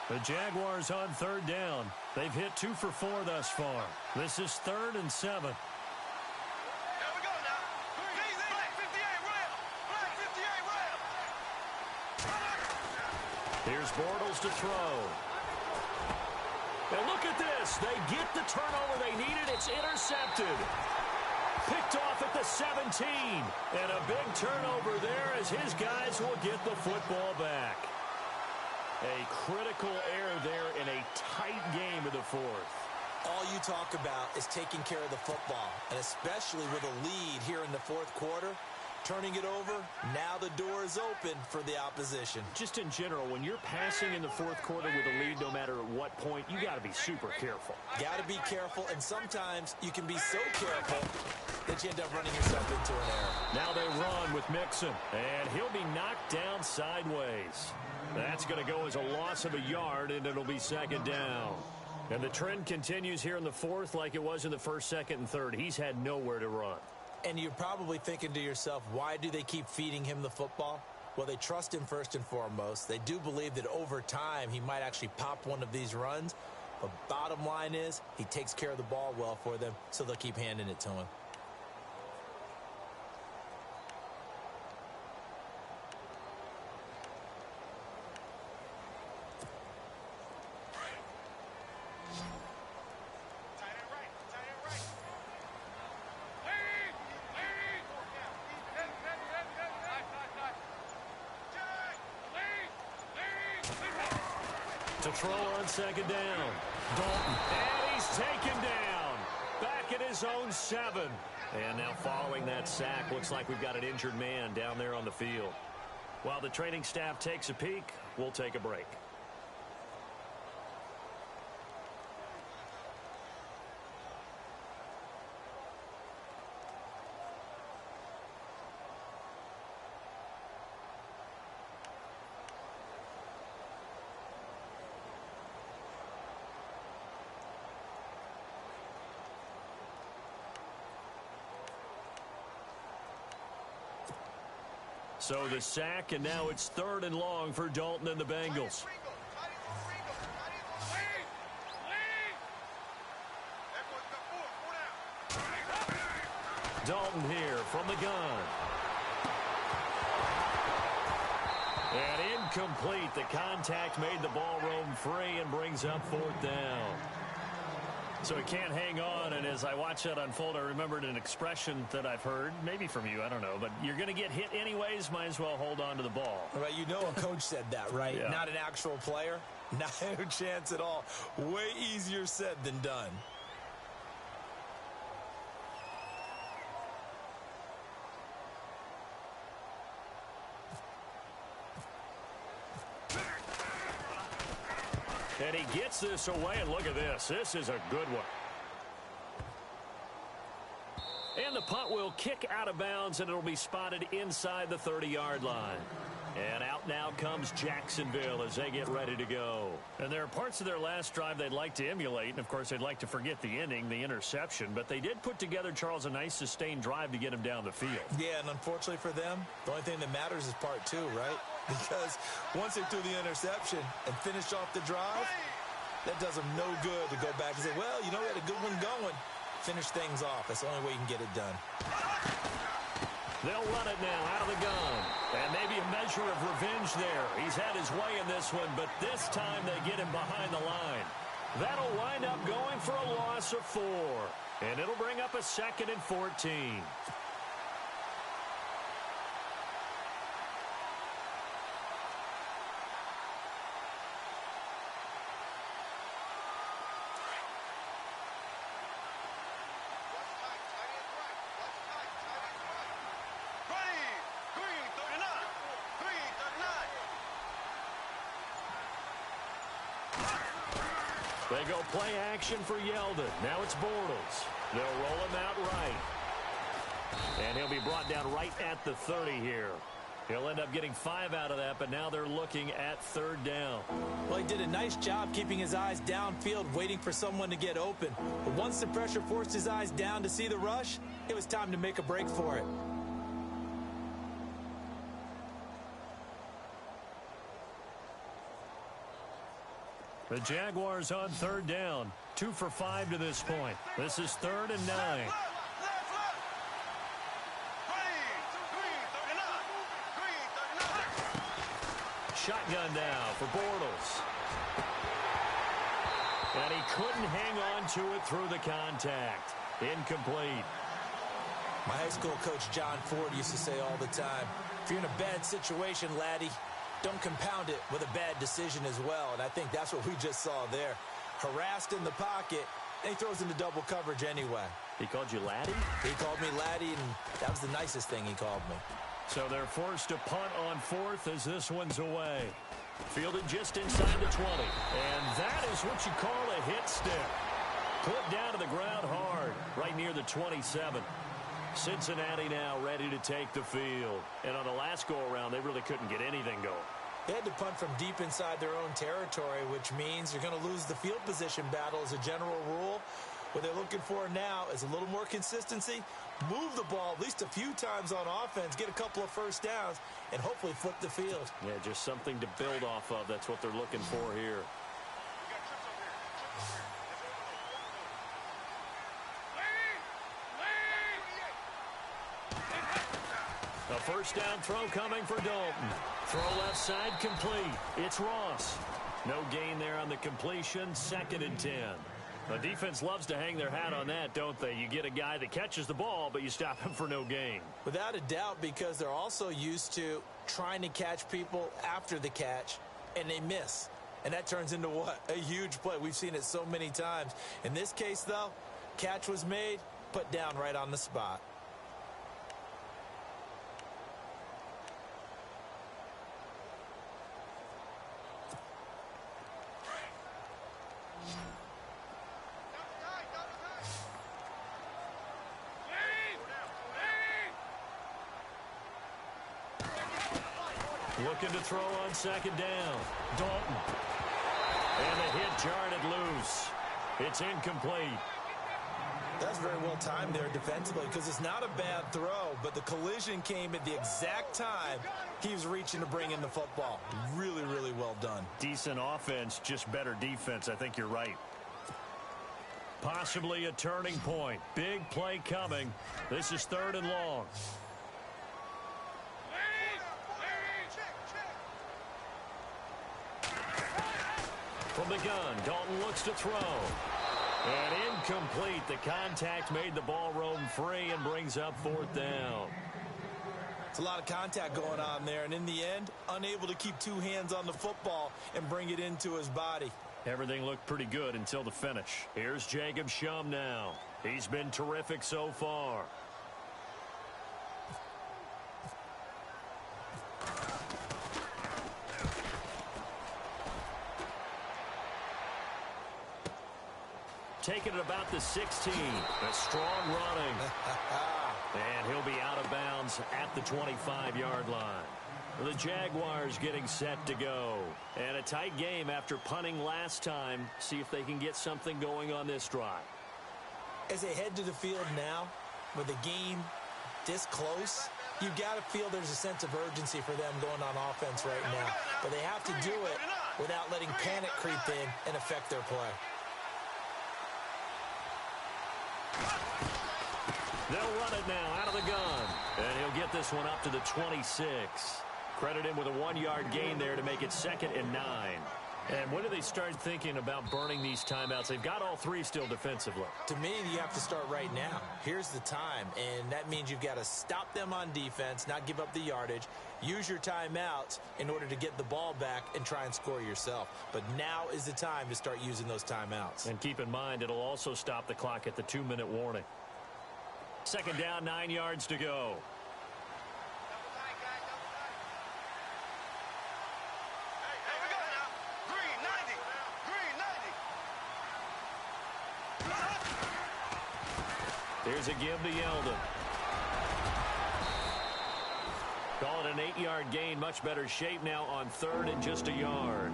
The Jaguars on third down. They've hit 2 for 4 thus far. This is 3rd and 7. Here's Bortles to throw. And look at this. They get the turnover they needed. It's intercepted. Picked off at the 17. And a big turnover there as his guys will get the football back. A critical error there in a tight game of the fourth. All you talk about is taking care of the football, and especially with a lead here in the fourth quarter, turning it over, now the door is open for the opposition. Just in general, when you're passing in the fourth quarter with a lead, no matter at what point, you got to be super careful. Got to be careful, and sometimes you can be so careful that you end up running yourself into an error. Now they run with Mixon, and he'll be knocked down sideways. That's going to go as a loss of a yard, and it'll be second down. And the trend continues here in the fourth like it was in the first, second, and third. He's had nowhere to run. And you're probably thinking to yourself, why do they keep feeding him the football? Well, they trust him first and foremost. They do believe that over time he might actually pop one of these runs. But bottom line is he takes care of the ball well for them, so they'll keep handing it to him. To throw on second down. Dalton. And he's taken down. Back at his own 7. And now following that sack, looks like we've got an injured man down there on the field. While the training staff takes a peek, we'll take a break. So the sack, and now it's 3rd and long for Dalton and the Bengals. Dalton here from the gun. And incomplete. The contact made the ball roam free and brings up 4th down. So he can't hang on, and as I watch that unfold, I remembered an expression that I've heard, maybe from you, I don't know, but you're going to get hit anyways, might as well hold on to the ball. Right, you know a coach said that, right? Yeah. Not an actual player. Not a chance at all. Way easier said than done. And he gets this away, and look at this. This is a good one. And the punt will kick out of bounds, and it'll be spotted inside the 30-yard line. And out now comes Jacksonville as they get ready to go. And there are parts of their last drive they'd like to emulate, and, of course, they'd like to forget the ending, the interception. But they did put together, Charles, a nice sustained drive to get him down the field. Yeah, and unfortunately for them, the only thing that matters is part 2, right? Because once they threw the interception and finished off the drive, that does them no good to go back and say, well, you know, we had a good one going. Finish things off. That's the only way you can get it done. They'll run it now out of the gun. And maybe a measure of revenge there. He's had his way in this one, but this time they get him behind the line. That'll wind up going for a loss of 4. And it'll bring up a 2nd and 14. They go play action for Yeldon. Now it's Bortles. They'll roll him out right. And he'll be brought down right at the 30 here. He'll end up getting 5 out of that, but now they're looking at 3rd down. Well, he did a nice job keeping his eyes downfield, waiting for someone to get open. But once the pressure forced his eyes down to see the rush, it was time to make a break for it. The Jaguars on 3rd down. 2 for 5 to this point. This is 3rd and 9. Shotgun now for Bortles. And he couldn't hang on to it through the contact. Incomplete. My high school coach, John Ford, used to say all the time, if you're in a bad situation, laddie, don't compound it with a bad decision as well. And I think that's what we just saw there. Harassed in the pocket, and he throws into double coverage anyway. He called you laddie? He called me laddie, and that was the nicest thing he called me. So they're forced to punt on fourth as this one's away. Fielded just inside the 20. And that is what you call a hit stick. Put down to the ground hard, right near the 27. Cincinnati now ready to take the field. And on the last go-around, they really couldn't get anything going. They had to punt from deep inside their own territory, which means you're going to lose the field position battle as a general rule. What they're looking for now is a little more consistency, move the ball at least a few times on offense, get a couple of first downs, and hopefully flip the field. Yeah, just something to build off of. That's what they're looking for here. A first down throw coming for Dalton. Throw left side complete. It's Ross. No gain there on the completion. 2nd and 10. The defense loves to hang their hat on that, don't they? You get a guy that catches the ball, but you stop him for no gain. Without a doubt, because they're also used to trying to catch people after the catch, and they miss. And that turns into what? A huge play. We've seen it so many times. In this case, though, catch was made, put down right on the spot. Looking to throw on 2nd down. Dalton. And the hit jarred it loose. It's incomplete. That's very well timed there defensively because it's not a bad throw, but the collision came at the exact time he was reaching to bring in the football. Really, really well done. Decent offense, just better defense. I think you're right. Possibly a turning point. Big play coming. This is 3rd and long. From the gun, Dalton looks to throw. And incomplete. The contact made the ball roam free and brings up 4th down. It's a lot of contact going on there, and in the end, unable to keep 2 hands on the football and bring it into his body. Everything looked pretty good until the finish. Here's Jacob Shum now. He's been terrific so far. Taking it about the 16. A strong running. And he'll be out of bounds at the 25-yard line. The Jaguars getting set to go. And a tight game after punting last time. See if they can get something going on this drive. As they head to the field now, with the game this close, you've got to feel there's a sense of urgency for them going on offense right now. But they have to do it without letting panic creep in and affect their play. They'll run it now out of the gun. And he'll get this one up to the 26. Credit him with a 1-yard gain there to make it 2nd and 9. And when do they start thinking about burning these timeouts? They've got all 3 still defensively. To me, you have to start right now. Here's the time, and that means you've got to stop them on defense, not give up the yardage, use your timeouts in order to get the ball back and try and score yourself. But now is the time to start using those timeouts. And keep in mind, it'll also stop the clock at the 2-minute warning. 2nd down, 9 yards to go. Here's a give to Yeldon. Call it an 8-yard gain. Much better shape now on 3rd and just a yard.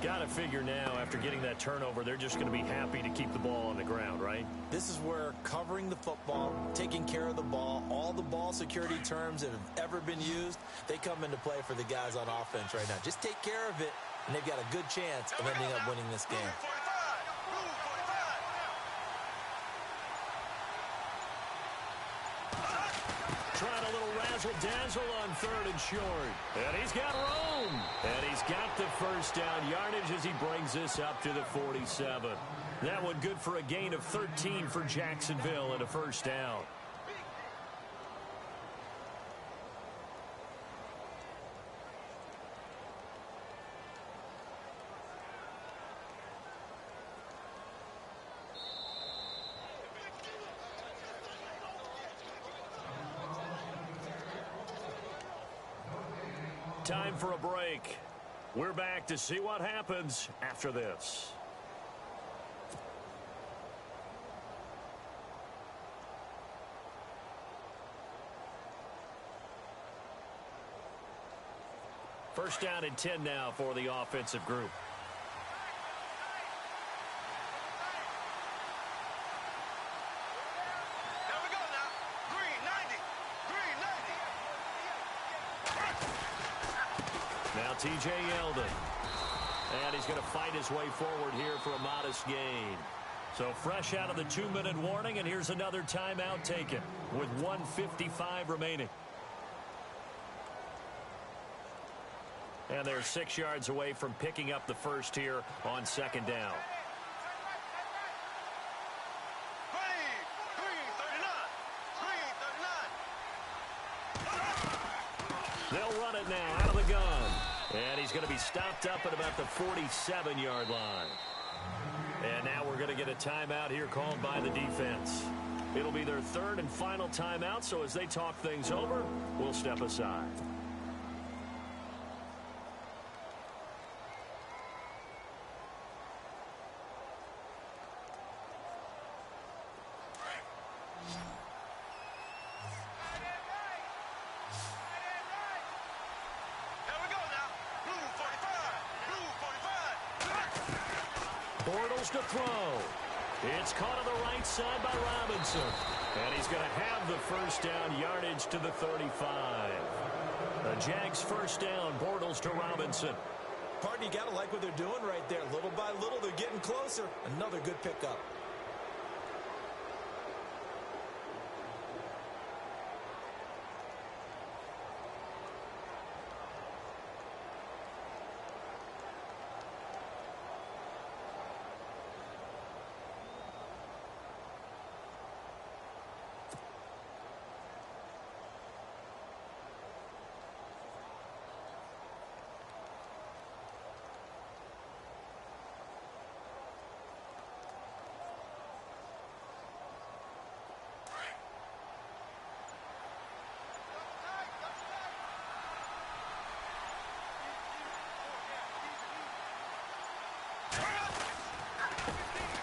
Got to figure now, after getting that turnover, they're just going to be happy to keep the ball on the ground, right? This is where covering the football, taking care of the ball, all the ball security terms that have ever been used, they come into play for the guys on offense right now. Just take care of it, and they've got a good chance of ending up winning this game. Trying a little razzle-dazzle on 3rd and short. And he's got room. And he's got the first down yardage as he brings this up to the 47. That one good for a gain of 13 for Jacksonville and a first down. time for a break. We're back to see what happens after this. First down and 10 now for the offensive group. Here we go now. Green 90. Green 90. Now T.J. Yeldon. And he's going to fight his way forward here for a modest gain. So fresh out of the 2-minute warning, and here's another timeout taken with 1:55 remaining. And they're 6 yards away from picking up the first here on second down. Green 39. They'll run it now out of the gun. And he's going to be stopped up at about the 47-yard line. And now we're going to get a timeout here called by the defense. It'll be their third and final timeout, so as they talk things over, we'll step aside. Bortles to throw. It's caught on the right side by Robinson. And he's going to have the first down, yardage to the 35. The Jags first down, Bortles to Robinson. Partner, you got to like what they're doing right there. Little by little, they're getting closer. Another good pickup.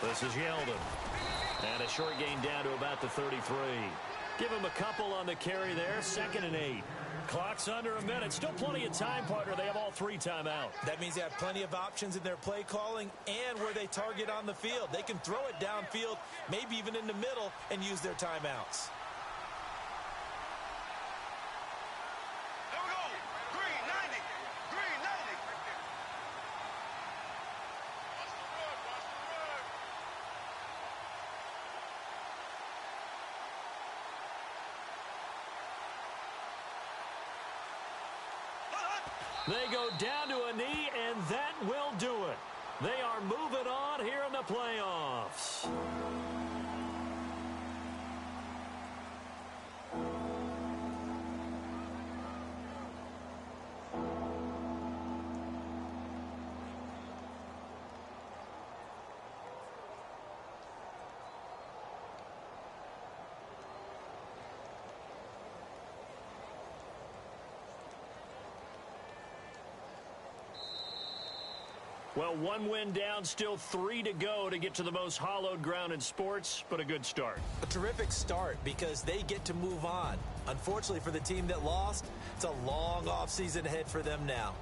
This is Yeldon. And a short gain down to about the 33. Give him a couple on the carry there. 2nd and 8. Clock's under a minute. Still plenty of time, partner. They have all 3 timeouts. That means they have plenty of options in their play calling and where they target on the field. They can throw it downfield, maybe even in the middle, and use their timeouts. Here we go. Green 90. Green 90. Watch the run. Watch the run. They go down to a knee, and that will do it. They are moving on here in the playoffs. Well, 1 win down, still 3 to go to get to the most hallowed ground in sports, but a good start. A terrific start because they get to move on. Unfortunately for the team that lost, it's a long offseason ahead for them now.